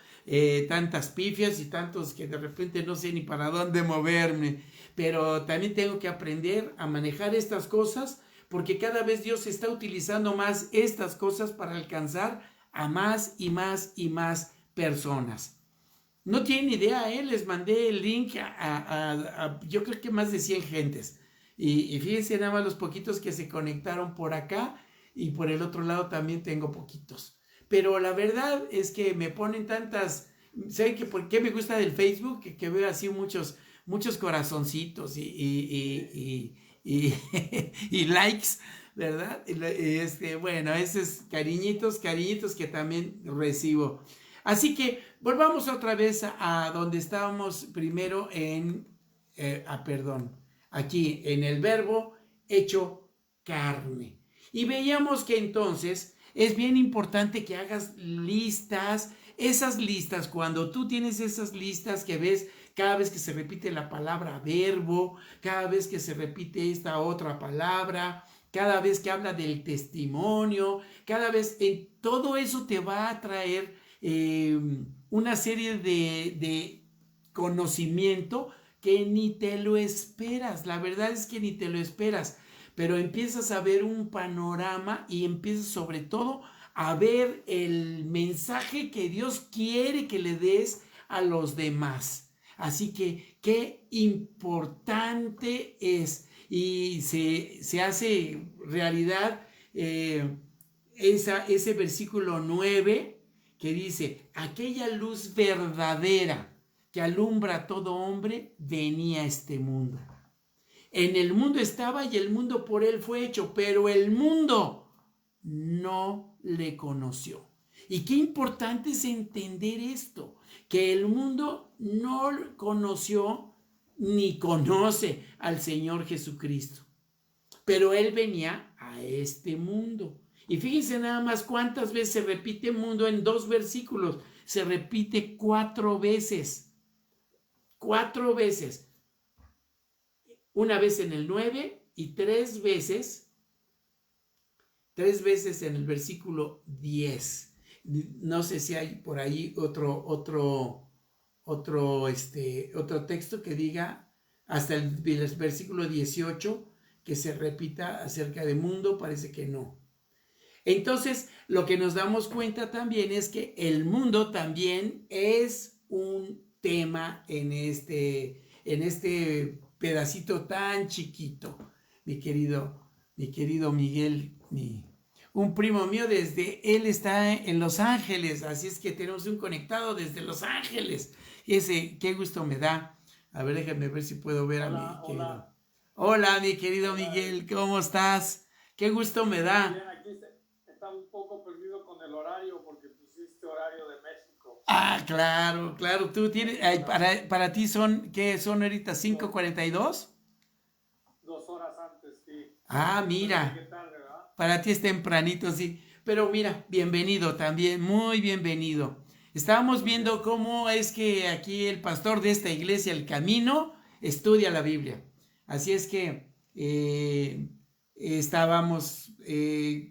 tantas pifias y tantos que de repente no sé ni para dónde moverme. Pero también tengo que aprender a manejar estas cosas, porque cada vez Dios está utilizando más estas cosas para alcanzar a más y más y más personas. No tienen idea, les mandé el link a yo creo que más de 100 gentes. Y fíjense nada más los poquitos que se conectaron por acá, y por el otro lado también tengo poquitos. Pero la verdad es que me ponen tantas, ¿saben que por qué me gusta del Facebook? Que veo así muchos corazoncitos y likes, ¿verdad? Bueno, esos cariñitos que también recibo. Así que volvamos otra vez a donde estábamos primero aquí en el verbo hecho carne. Y veíamos que entonces es bien importante que hagas listas, esas listas, cuando tú tienes esas listas que ves cada vez que se repite la palabra verbo, cada vez que se repite esta otra palabra, cada vez que habla del testimonio, cada vez, todo eso te va a traer una serie de conocimiento que ni te lo esperas. La verdad es que ni te lo esperas, pero empiezas a ver un panorama y empiezas sobre todo a ver el mensaje que Dios quiere que le des a los demás. Así que qué importante es, y se hace realidad ese versículo 9 que dice: aquella luz verdadera que alumbra a todo hombre venía a este mundo. En el mundo estaba y el mundo por él fue hecho, pero el mundo no le conoció. Y qué importante es entender esto, que el mundo no conoció ni conoce al Señor Jesucristo, pero Él venía a este mundo. Y fíjense nada más cuántas veces se repite mundo en 2 versículos. Se repite 4 veces. 4 veces. Una vez en el 9 y 3 veces en el versículo 10. No sé si hay por ahí otro texto que diga hasta el versículo 18 que se repita acerca de mundo, parece que no. Entonces, lo que nos damos cuenta también es que el mundo también es un tema en este pedacito tan chiquito. Mi querido Miguel, un primo mío él está en Los Ángeles, así es que tenemos un conectado desde Los Ángeles. Qué gusto me da. A ver, déjame ver si puedo ver a mi querido. Hola, mi querido Miguel, ¿cómo estás? Qué gusto me da. Bien, aquí está un poco perdido con el horario porque pusiste horario de México. Ah, claro. Tú tienes, para ti ¿qué son ahorita? ¿5:42? 2 horas antes, sí. Ah, mira. Qué tarde, ¿verdad? Para ti es tempranito, sí. Pero mira, bienvenido también, muy bienvenido. Estábamos viendo cómo es que aquí el pastor de esta iglesia, El Camino, estudia la Biblia. Así es que estábamos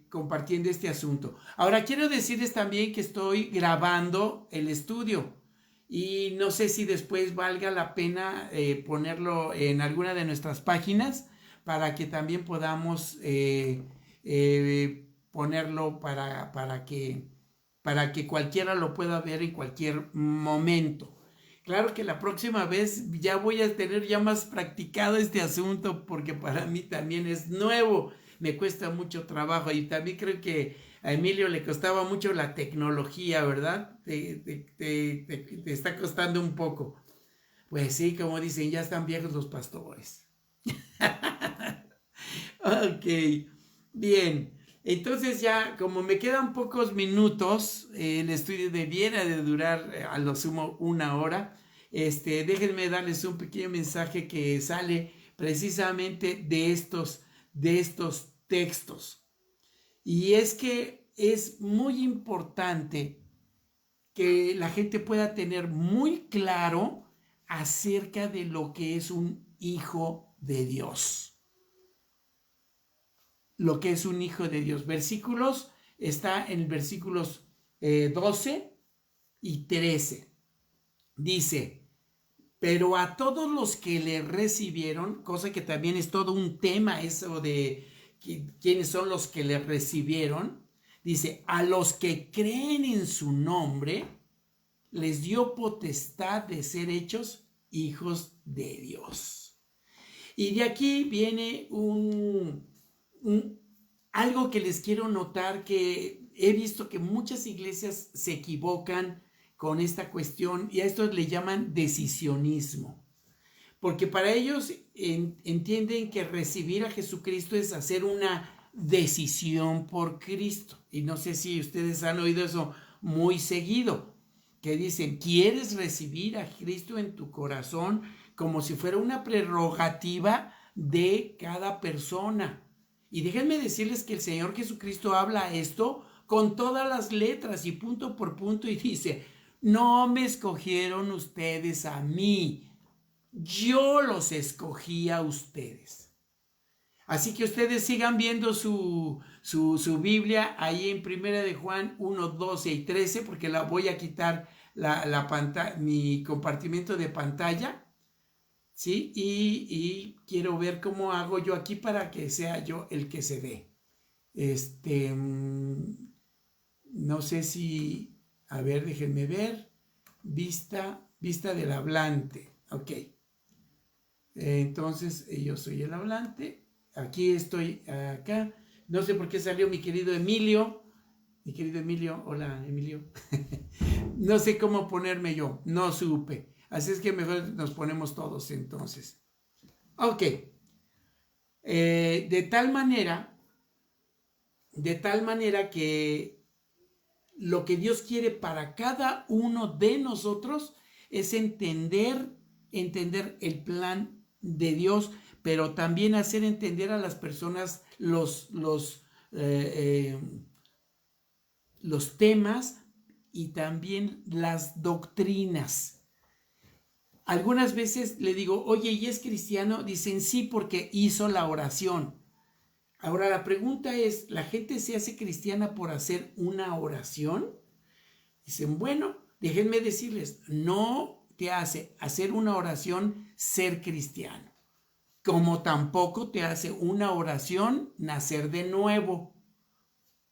compartiendo este asunto. Ahora quiero decirles también que estoy grabando el estudio y no sé si después valga la pena ponerlo en alguna de nuestras páginas para que también podamos ponerlo para que cualquiera lo pueda ver en cualquier momento. Claro que la próxima vez ya voy a tener ya más practicado este asunto porque para mí también es nuevo, me cuesta mucho trabajo y también creo que a Emilio le costaba mucho la tecnología, ¿verdad? Te está costando un poco. Pues sí, como dicen, ya están viejos los pastores. Ok, bien. Entonces ya, como me quedan pocos minutos, el estudio debiera de durar a lo sumo 1 hora. Déjenme darles un pequeño mensaje que sale precisamente de estos textos. Y es que es muy importante que la gente pueda tener muy claro acerca de lo que es un hijo de Dios. Lo que es un hijo de Dios. Versículos, está en versículos 12 y 13. Dice, pero a todos los que le recibieron, cosa que también es todo un tema eso de quiénes son los que le recibieron, dice, a los que creen en su nombre, les dio potestad de ser hechos hijos de Dios. Y de aquí viene algo que les quiero notar, que he visto que muchas iglesias se equivocan con esta cuestión y a esto le llaman decisionismo, porque para ellos entienden que recibir a Jesucristo es hacer una decisión por Cristo, y no sé si ustedes han oído eso muy seguido, que dicen, ¿quieres recibir a Cristo en tu corazón? Como si fuera una prerrogativa de cada persona. Y déjenme decirles que el Señor Jesucristo habla esto con todas las letras y punto por punto y dice, no me escogieron ustedes a mí, yo los escogí a ustedes. Así que ustedes sigan viendo su Biblia ahí en 1 de Juan 1, 12 y 13, porque la voy a quitar mi compartimiento de pantalla. ¿Sí? Y quiero ver cómo hago yo aquí para que sea yo el que se ve. No sé si, a ver, déjenme ver. Vista del hablante. Ok. Entonces, yo soy el hablante. Aquí estoy, acá. No sé por qué salió mi querido Emilio. Mi querido Emilio, hola Emilio. No sé cómo ponerme yo, no supe. Así es que mejor nos ponemos todos entonces. Ok. De tal manera que lo que Dios quiere para cada uno de nosotros es entender el plan de Dios, pero también hacer entender a las personas los temas y también las doctrinas. Algunas veces le digo, oye, ¿y es cristiano? Dicen sí, porque hizo la oración. Ahora la pregunta es, ¿la gente se hace cristiana por hacer una oración? Dicen, bueno, déjenme decirles, no te hace hacer una oración ser cristiano, como tampoco te hace una oración nacer de nuevo,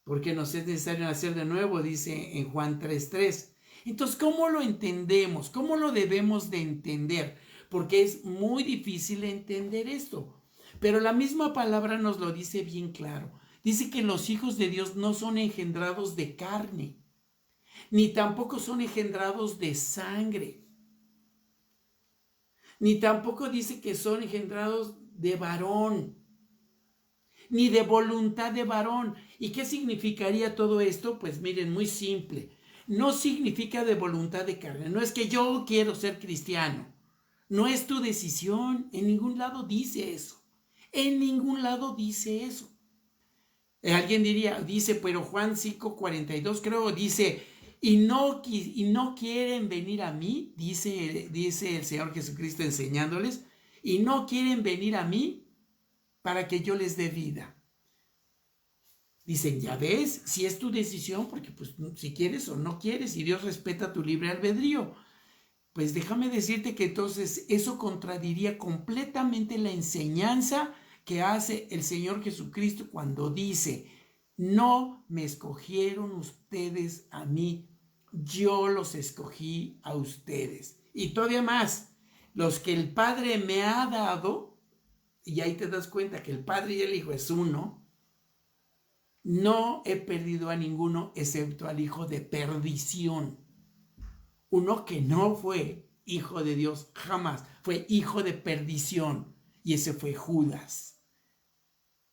porque no es necesario nacer de nuevo, dice en Juan 3:3. Entonces, ¿cómo lo entendemos? ¿Cómo lo debemos de entender? Porque es muy difícil entender esto. Pero la misma palabra nos lo dice bien claro. Dice que los hijos de Dios no son engendrados de carne, ni tampoco son engendrados de sangre, ni tampoco dice que son engendrados de varón, ni de voluntad de varón. ¿Y qué significaría todo esto? Pues miren, muy simple. No significa de voluntad de carne. No es que yo quiero ser cristiano. No es tu decisión. En ningún lado dice eso. En ningún lado dice eso. Alguien dice, pero Juan 5:42 creo, dice, y no quieren venir a mí, dice el Señor Jesucristo enseñándoles, y no quieren venir a mí para que yo les dé vida. Dicen, ya ves, si es tu decisión, porque pues si quieres o no quieres, y Dios respeta tu libre albedrío. Pues déjame decirte que entonces eso contradiría completamente la enseñanza que hace el Señor Jesucristo cuando dice, no me escogieron ustedes a mí, yo los escogí a ustedes. Y todavía más, los que el Padre me ha dado, y ahí te das cuenta que el Padre y el Hijo es uno, no he perdido a ninguno excepto al hijo de perdición. Uno que no fue hijo de Dios jamás, fue hijo de perdición, y ese fue Judas.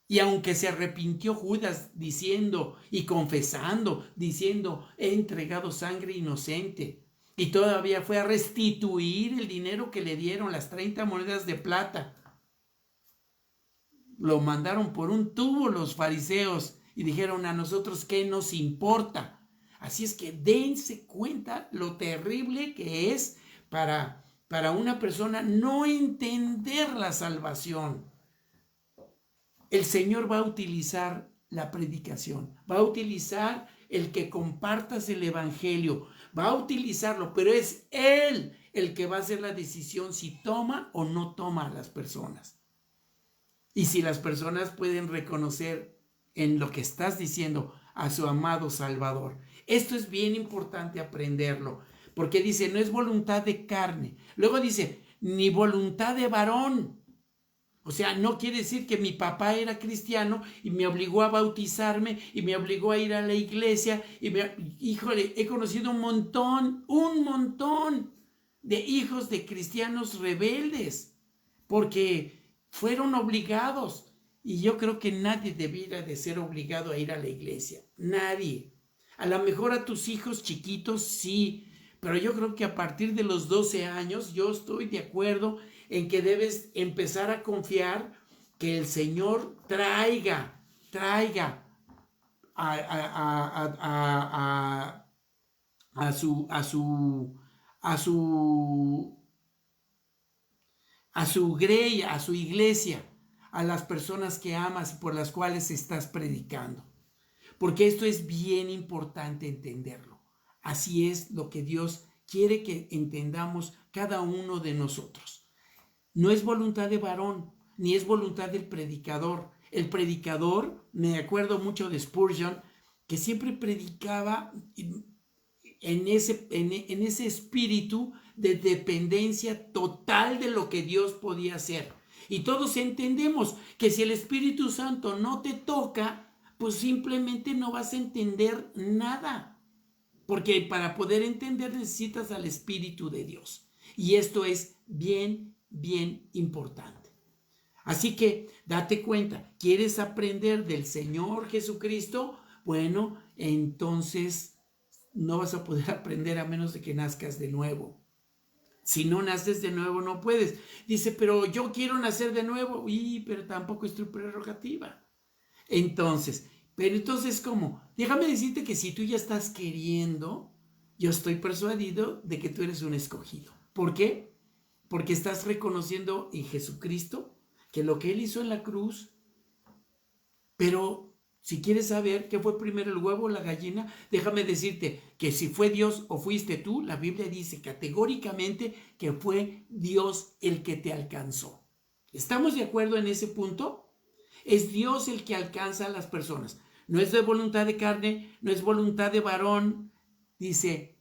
Y aunque se arrepintió Judas diciendo y confesando, diciendo, he entregado sangre inocente, y todavía fue a restituir el dinero que le dieron, las 30 monedas de plata, lo mandaron por un tubo los fariseos y dijeron, a nosotros qué nos importa. Así es que dense cuenta lo terrible que es para una persona no entender la salvación. El Señor va a utilizar la predicación, va a utilizar el que compartas el evangelio, va a utilizarlo, pero es Él el que va a hacer la decisión si toma o no toma a las personas. Y si las personas pueden reconocer en lo que estás diciendo a su amado Salvador. Esto es bien importante aprenderlo, porque dice, no es voluntad de carne. Luego dice, ni voluntad de varón. O sea, no quiere decir que mi papá era cristiano y me obligó a bautizarme y me obligó a ir a la iglesia. Híjole, he conocido un montón de hijos de cristianos rebeldes, porque fueron obligados. Y yo creo que nadie debiera de ser obligado a ir a la iglesia. Nadie. A lo mejor a tus hijos chiquitos sí, pero yo creo que a partir de los 12 años yo estoy de acuerdo en que debes empezar a confiar que el Señor traiga a su grey, a su iglesia, a las personas que amas y por las cuales estás predicando. Porque esto es bien importante entenderlo. Así es lo que Dios quiere que entendamos cada uno de nosotros. No es voluntad de varón, ni es voluntad del predicador. El predicador, me acuerdo mucho de Spurgeon, que siempre predicaba en ese espíritu de dependencia total de lo que Dios podía hacer. Y todos entendemos que si el Espíritu Santo no te toca, pues simplemente no vas a entender nada. Porque para poder entender necesitas al Espíritu de Dios. Y esto es bien importante. Así que date cuenta, ¿quieres aprender del Señor Jesucristo? Bueno, entonces no vas a poder aprender a menos de que nazcas de nuevo. Si no naces de nuevo, no puedes. Dice, pero yo quiero nacer de nuevo. Pero tampoco es tu prerrogativa. Entonces, ¿cómo? Déjame decirte que si tú ya estás queriendo, yo estoy persuadido de que tú eres un escogido. ¿Por qué? Porque estás reconociendo en Jesucristo que lo que Él hizo en la cruz, pero si quieres saber qué fue primero, el huevo o la gallina, déjame decirte que si fue Dios o fuiste tú, la Biblia dice categóricamente que fue Dios el que te alcanzó. ¿Estamos de acuerdo en ese punto? Es Dios el que alcanza a las personas. No es de voluntad de carne, no es voluntad de varón. Dice,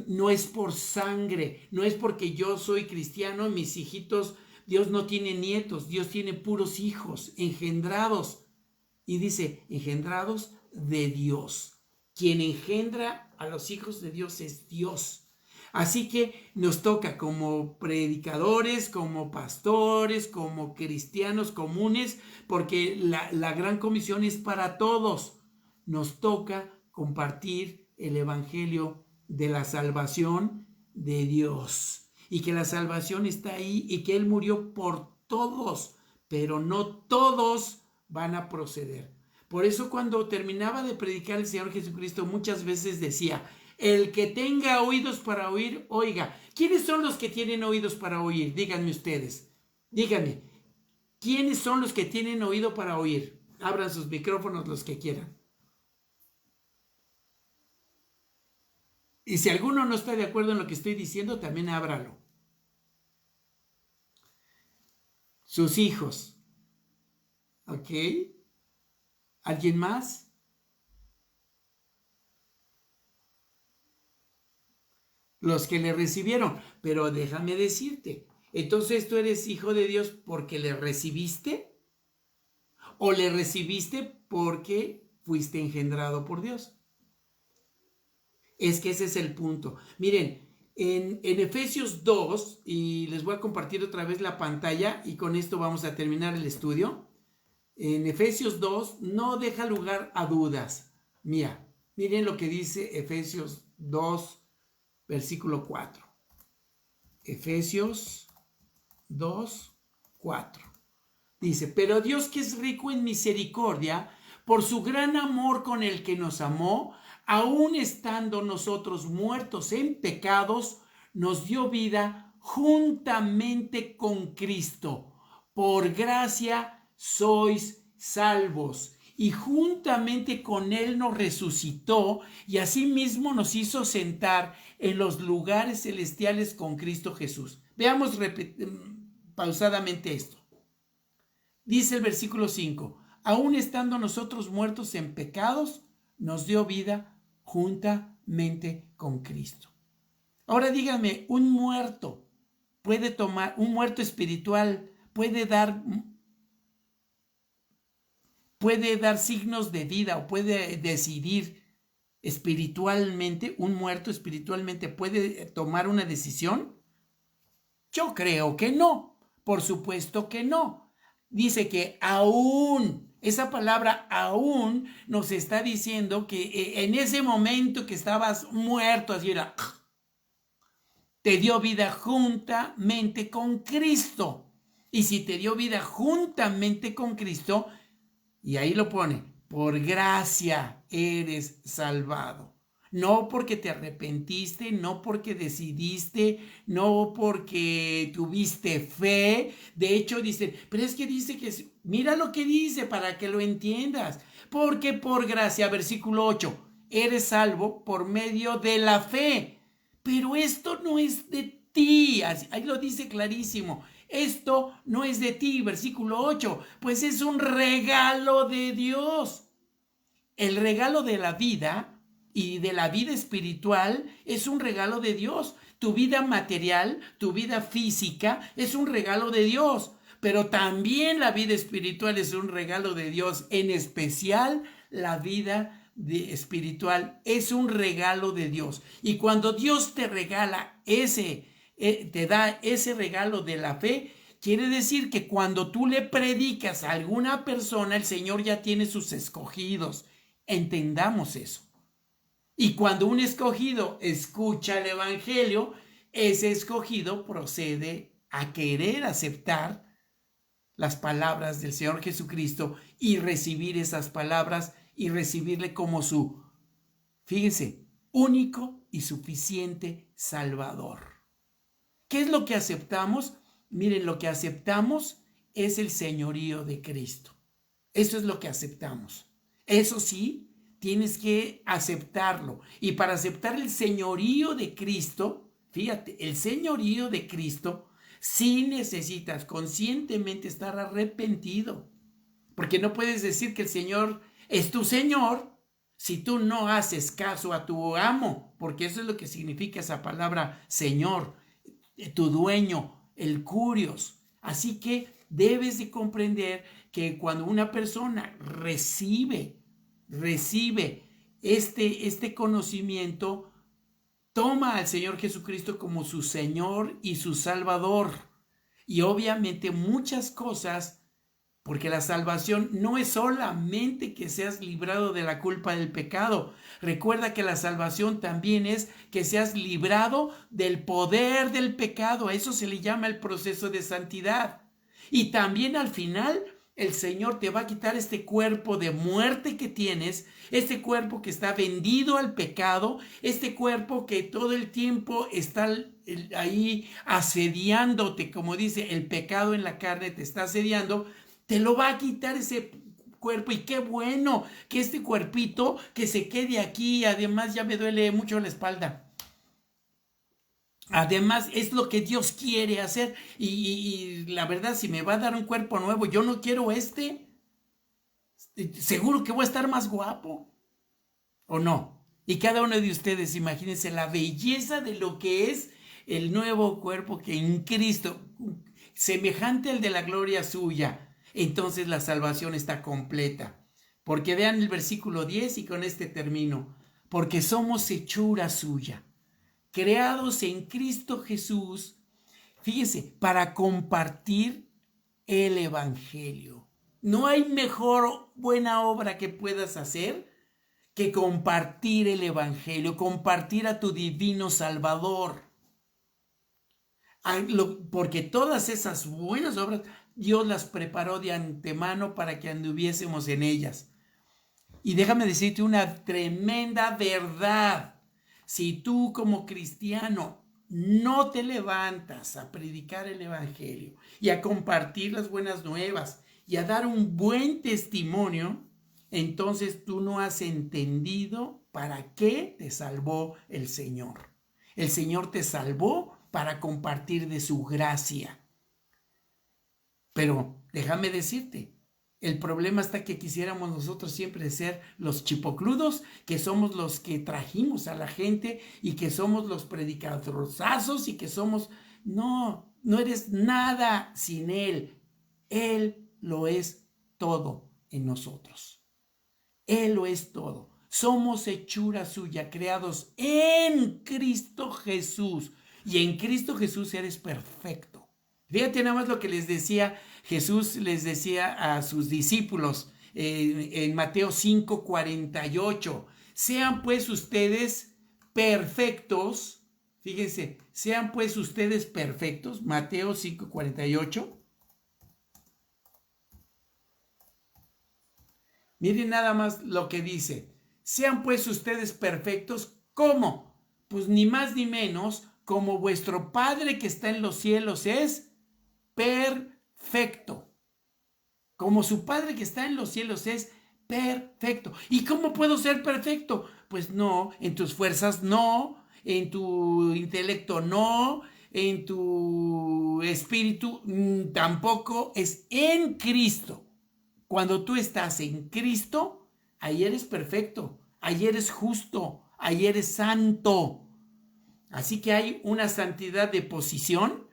no es por sangre, no es porque yo soy cristiano, mis hijitos, Dios no tiene nietos, Dios tiene puros hijos, engendrados. Y dice, engendrados de Dios. Quien engendra a los hijos de Dios es Dios. Así que nos toca como predicadores, como pastores, como cristianos comunes, porque la gran comisión es para todos. Nos toca compartir el evangelio de la salvación de Dios. Y que la salvación está ahí y que Él murió por todos, pero no todos van a proceder. Por eso cuando terminaba de predicar el Señor Jesucristo muchas veces decía, el que tenga oídos para oír, oiga. ¿Quiénes son los que tienen oídos para oír? Díganme ustedes. Díganme, ¿quiénes son los que tienen oído para oír? Abran sus micrófonos los que quieran. Y si alguno no está de acuerdo en lo que estoy diciendo, también ábralo. Sus hijos. ¿Ok? ¿Alguien más? Los que le recibieron. Pero déjame decirte, entonces tú eres hijo de Dios porque le recibiste, o le recibiste porque fuiste engendrado por Dios. Es que ese es el punto. Miren, en Efesios 2, y les voy a compartir otra vez la pantalla y con esto vamos a terminar el estudio. En Efesios 2 no deja lugar a dudas. Miren lo que dice Efesios 2, versículo 4. Efesios 2, 4. Dice, pero Dios, que es rico en misericordia, por su gran amor con el que nos amó, aun estando nosotros muertos en pecados, nos dio vida juntamente con Cristo. Por gracia sois salvos, y juntamente con Él nos resucitó, y asimismo nos hizo sentar en los lugares celestiales con Cristo Jesús. Veamos pausadamente esto. Dice el versículo 5, aun estando nosotros muertos en pecados, nos dio vida juntamente con Cristo. Ahora díganme, un muerto espiritual puede dar signos de vida o puede decidir espiritualmente, un muerto espiritualmente puede tomar una decisión. Yo creo que no, por supuesto que no. Dice que aún, esa palabra aún nos está diciendo que en ese momento que estabas muerto, así era, te dio vida juntamente con Cristo. Y si te dio vida juntamente con Cristo, y ahí lo pone, por gracia eres salvado. No porque te arrepentiste, no porque decidiste, no porque tuviste fe. De hecho, dicen, pero es que dice que, mira lo que dice para que lo entiendas. Porque por gracia, versículo 8, eres salvo por medio de la fe. Pero esto no es de ti. Ahí lo dice clarísimo. Esto no es de ti, versículo 8, pues es un regalo de Dios. El regalo de la vida y de la vida espiritual es un regalo de Dios. Tu vida material, tu vida física es un regalo de Dios, pero también la vida espiritual es un regalo de Dios. En especial la vida espiritual es un regalo de Dios. Y cuando Dios te regala te da ese regalo de la fe, quiere decir que cuando tú le predicas a alguna persona, el Señor ya tiene sus escogidos. Entendamos eso. Y cuando un escogido escucha el evangelio, ese escogido procede a querer aceptar las palabras del Señor Jesucristo y recibir esas palabras y recibirle como su, fíjense, único y suficiente Salvador. ¿Qué es lo que aceptamos? Miren, lo que aceptamos es el señorío de Cristo. Eso es lo que aceptamos. Eso sí, tienes que aceptarlo. Y para aceptar el señorío de Cristo, fíjate, el señorío de Cristo, sí necesitas conscientemente estar arrepentido. Porque no puedes decir que el Señor es tu Señor si tú no haces caso a tu amo, porque eso es lo que significa esa palabra Señor, tu dueño, el Curios. Así que debes de comprender que cuando una persona recibe este conocimiento, toma al Señor Jesucristo como su Señor y su Salvador. Y obviamente muchas cosas, porque la salvación no es solamente que seas librado de la culpa del pecado. Recuerda que la salvación también es que seas librado del poder del pecado. A eso se le llama el proceso de santidad. Y también al final el Señor te va a quitar este cuerpo de muerte que tienes, este cuerpo que está vendido al pecado, este cuerpo que todo el tiempo está ahí asediándote, como dice, el pecado en la carne te está asediando. Te lo va a quitar ese cuerpo, y qué bueno que este cuerpito que se quede aquí. Además ya me duele mucho la espalda. Además es lo que Dios quiere hacer, y la verdad, si me va a dar un cuerpo nuevo, yo no quiero seguro que voy a estar más guapo, ¿o no? Y cada uno de ustedes, imagínense la belleza de lo que es el nuevo cuerpo que en Cristo, semejante al de la gloria suya. Entonces la salvación está completa. Porque vean el versículo 10 y con este termino. Porque somos hechura suya, creados en Cristo Jesús, fíjense, para compartir el Evangelio. No hay mejor buena obra que puedas hacer que compartir el Evangelio, compartir a tu divino Salvador. Porque todas esas buenas obras Dios las preparó de antemano para que anduviésemos en ellas. Y déjame decirte una tremenda verdad. Si tú como cristiano no te levantas a predicar el Evangelio y a compartir las buenas nuevas y a dar un buen testimonio, entonces tú no has entendido para qué te salvó el Señor. El Señor te salvó para compartir de su gracia. Pero déjame decirte, el problema está que quisiéramos nosotros siempre ser los chipocludos, que somos los que trajimos a la gente y que somos los predicadorazos y que somos... No eres nada sin Él. Él lo es todo en nosotros. Él lo es todo. Somos hechura suya, creados en Cristo Jesús. Y en Cristo Jesús eres perfecto. Fíjate nada más lo que les decía, Jesús les decía a sus discípulos en Mateo 5:48. Sean pues ustedes perfectos. Fíjense, sean pues ustedes perfectos. Mateo 5:48. Miren nada más lo que dice. Sean pues ustedes perfectos. ¿Cómo? Pues ni más ni menos como vuestro Padre que está en los cielos es perfecto. Como su Padre que está en los cielos es perfecto. ¿Y cómo puedo ser perfecto? Pues no, en tus fuerzas no, en tu intelecto no, en tu espíritu tampoco, es en Cristo. Cuando tú estás en Cristo, ahí eres perfecto, ahí eres justo, ahí eres santo. Así que hay una santidad de posición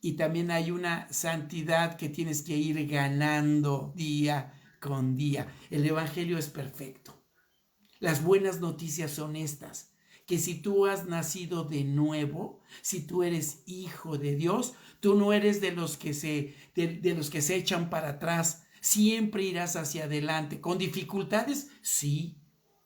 y también hay una santidad que tienes que ir ganando día con día. El Evangelio es perfecto. Las buenas noticias son estas, que si tú has nacido de nuevo, si tú eres hijo de Dios, tú no eres de los que se echan para atrás. Siempre irás hacia adelante. ¿Con dificultades? Sí.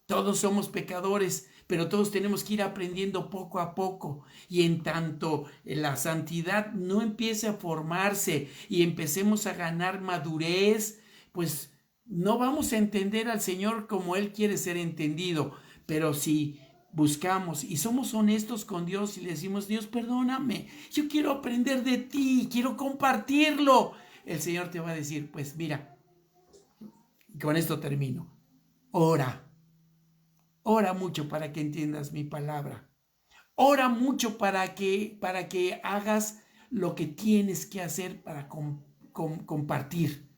Todos somos pecadores, pero todos tenemos que ir aprendiendo poco a poco. Y en tanto la santidad no empiece a formarse y empecemos a ganar madurez, pues no vamos a entender al Señor como Él quiere ser entendido, pero si buscamos y somos honestos con Dios y le decimos, Dios, perdóname, yo quiero aprender de ti, quiero compartirlo, el Señor te va a decir, pues mira, con esto termino, ora mucho para que entiendas mi palabra, ora mucho para que hagas lo que tienes que hacer para compartir,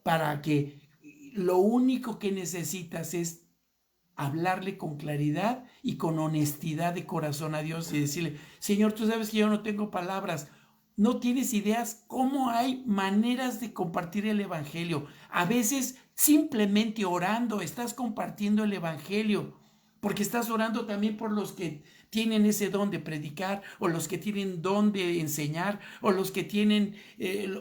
para que lo único que necesitas es hablarle con claridad y con honestidad de corazón a Dios y decirle, Señor, tú sabes que yo no tengo palabras, no tienes ideas cómo hay maneras de compartir el evangelio. A veces simplemente orando estás compartiendo el evangelio, porque estás orando también por los que tienen ese don de predicar, o los que tienen don de enseñar, o los que tienen,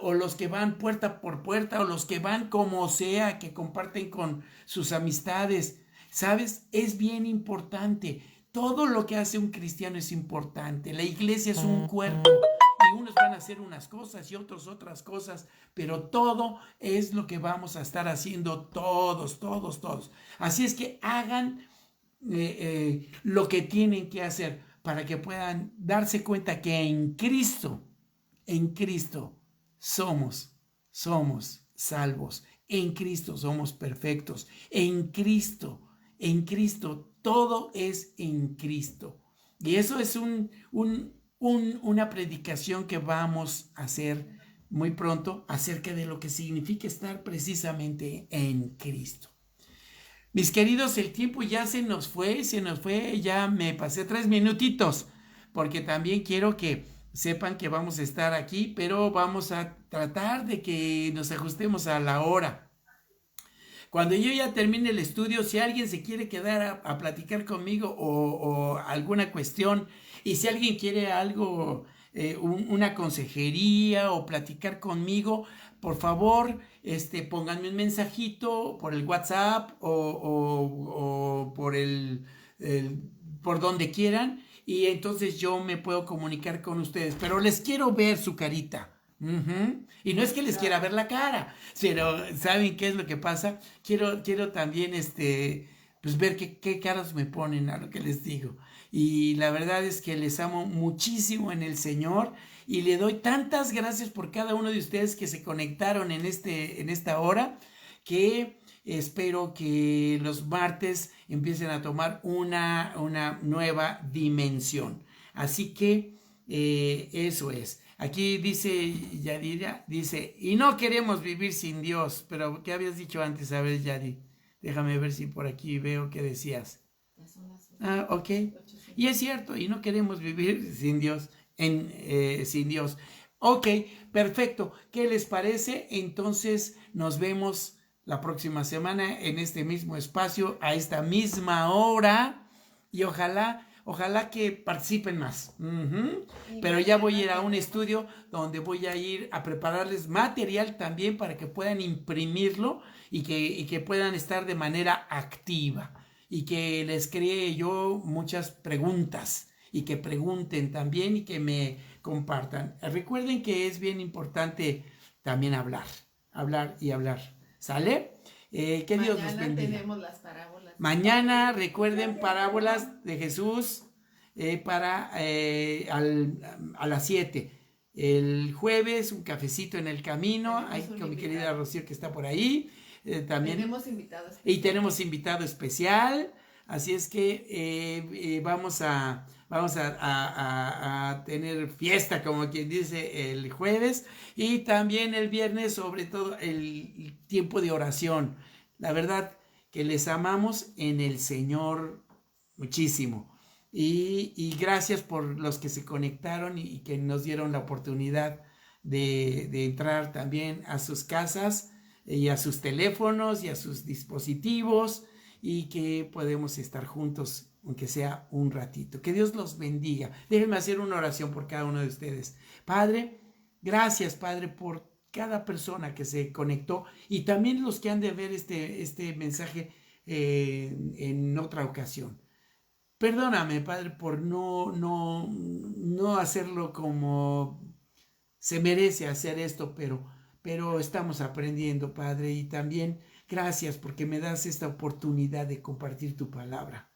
o los que van puerta por puerta, o los que van como sea, que comparten con sus amistades. ¿Sabes? Es bien importante. Todo lo que hace un cristiano es importante. La iglesia es un cuerpo y unos van a hacer unas cosas y otros otras cosas, pero todo es lo que vamos a estar haciendo todos. Así es que hagan lo que tienen que hacer para que puedan darse cuenta que en Cristo somos salvos. En Cristo somos perfectos. En Cristo, todo es en Cristo. Y eso es una predicación que vamos a hacer muy pronto acerca de lo que significa estar precisamente en Cristo. Mis queridos, el tiempo ya se nos fue, ya me pasé 3 minutitos, porque también quiero que sepan que vamos a estar aquí, pero vamos a tratar de que nos ajustemos a la hora. Cuando yo ya termine el estudio, si alguien se quiere quedar a platicar conmigo o alguna cuestión, y si alguien quiere algo, una consejería o platicar conmigo, por favor, pónganme un mensajito por el WhatsApp o por donde quieran, y entonces yo me puedo comunicar con ustedes, pero les quiero ver su carita. Y no es que les quiera ver la cara, pero ¿saben qué es lo que pasa? Quiero también pues ver qué caras me ponen a lo que les digo. Y la verdad es que les amo muchísimo en el Señor y le doy tantas gracias por cada uno de ustedes que se conectaron en esta hora, que espero que los martes empiecen a tomar una nueva dimensión. Así que eso es. Aquí dice Yadira, y no queremos vivir sin Dios. Pero, ¿qué habías dicho antes? A ver, Yadi, déjame ver si por aquí veo qué decías. Ok. Y es cierto, y no queremos vivir sin Dios, sin Dios. Ok, perfecto. ¿Qué les parece? Entonces nos vemos la próxima semana en este mismo espacio, a esta misma hora, y ojalá que participen más. Pero ya voy a ir a un estudio donde voy a ir a prepararles material también para que puedan imprimirlo y que puedan estar de manera activa y que les cree yo muchas preguntas y que pregunten también y que me compartan. Recuerden que es bien importante también hablar. ¿Sale? Que Dios los bendiga. Mañana tenemos las parábolas. Mañana recuerden parábolas de Jesús a las 7. El jueves un cafecito en el camino, ahí con mi querida Rocío que está por ahí. También tenemos invitados. Y tenemos invitado especial, así es que vamos a tener fiesta, como quien dice, el jueves, y también el viernes, sobre todo el tiempo de oración. La verdad que les amamos en el Señor muchísimo. Y gracias por los que se conectaron y que nos dieron la oportunidad de entrar también a sus casas y a sus teléfonos y a sus dispositivos, y que podemos estar juntos, aunque sea un ratito. Que Dios los bendiga. Déjenme hacer una oración por cada uno de ustedes. Padre, gracias, Padre, por cada persona que se conectó y también los que han de ver este mensaje en otra ocasión. Perdóname, Padre, por no hacerlo como se merece hacer esto, pero estamos aprendiendo, Padre, y también Gracias porque me das esta oportunidad de compartir tu palabra.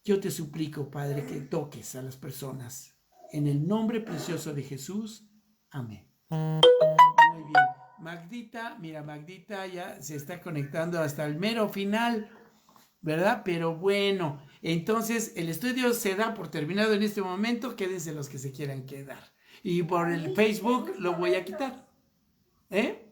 Yo te suplico, Padre, que toques a las personas. En el nombre precioso de Jesús. Amén. Muy bien. Magdita, mira, Magdita ya se está conectando hasta el mero final, ¿verdad? Pero bueno, entonces el estudio se da por terminado en este momento. Quédense los que se quieran quedar. Y por el Facebook lo voy a quitar. ¿Eh?